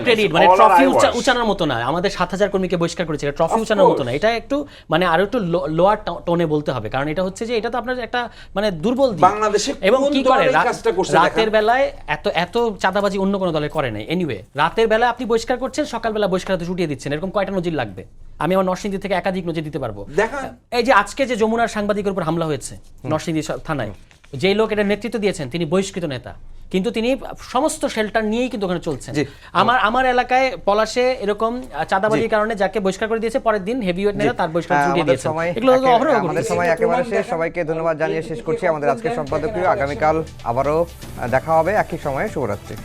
ক্রেডিট মানে ট্রফি উচ্চানোর মতো না, আমাদের 7,000 কর্মীকে বহিষ্কার করেছে, এটা ট্রফি উচ্চানোর মতো না। এটা একটু মানে আরো একটু লোয়ার টোনে বলতে হবে, কারণ এটা হচ্ছে যে এটা তো আপনার একটা মানে দুর্বল দিক। বাংলাদেশে এবং কি করে রাতের বেলায় এত চাঁদাবাজি অন্য কোনো দলে করে নাই। এনিওয়ে, রাতের বেলায় আপনি বহিষ্কার করছেন, সকালবেলা বহিষ্কার ছুটিয়ে দিচ্ছেন, এরকম কয়টা নজির লাগবে? আমি আমার নরসিংদী থেকে একাধিক নজির দিতে পারবো। এই যে আজকে যে যমুনার সাংবাদিকের উপর হামলা হয়েছে নরসিংদী থানায়, যে লোক এটা নেতৃত্ব দিয়েছেন তিনি বহিষ্কৃত নেতা, কিন্তু তিনি সমস্ত শেল্টার নিয়েই কিন্তু ওখানে চলছেন। আমার এলাকায় পলাশে এরকম চাঁদাবাজির কারণে যাকে বহিষ্কার করে দিয়েছে, পরের দিন হেভিওয়েট নেতা তার বহিষ্কার ছুটিয়ে দিয়েছে। এগুলো আমাদের সময় একেবারে শেষ। সবাইকে ধন্যবাদ জানিয়ে শেষ করছি আমাদের আজকের সম্পাদকীয়। আগামীকাল আবারও দেখা হবে একই সময়ে। শুভরাত্রি।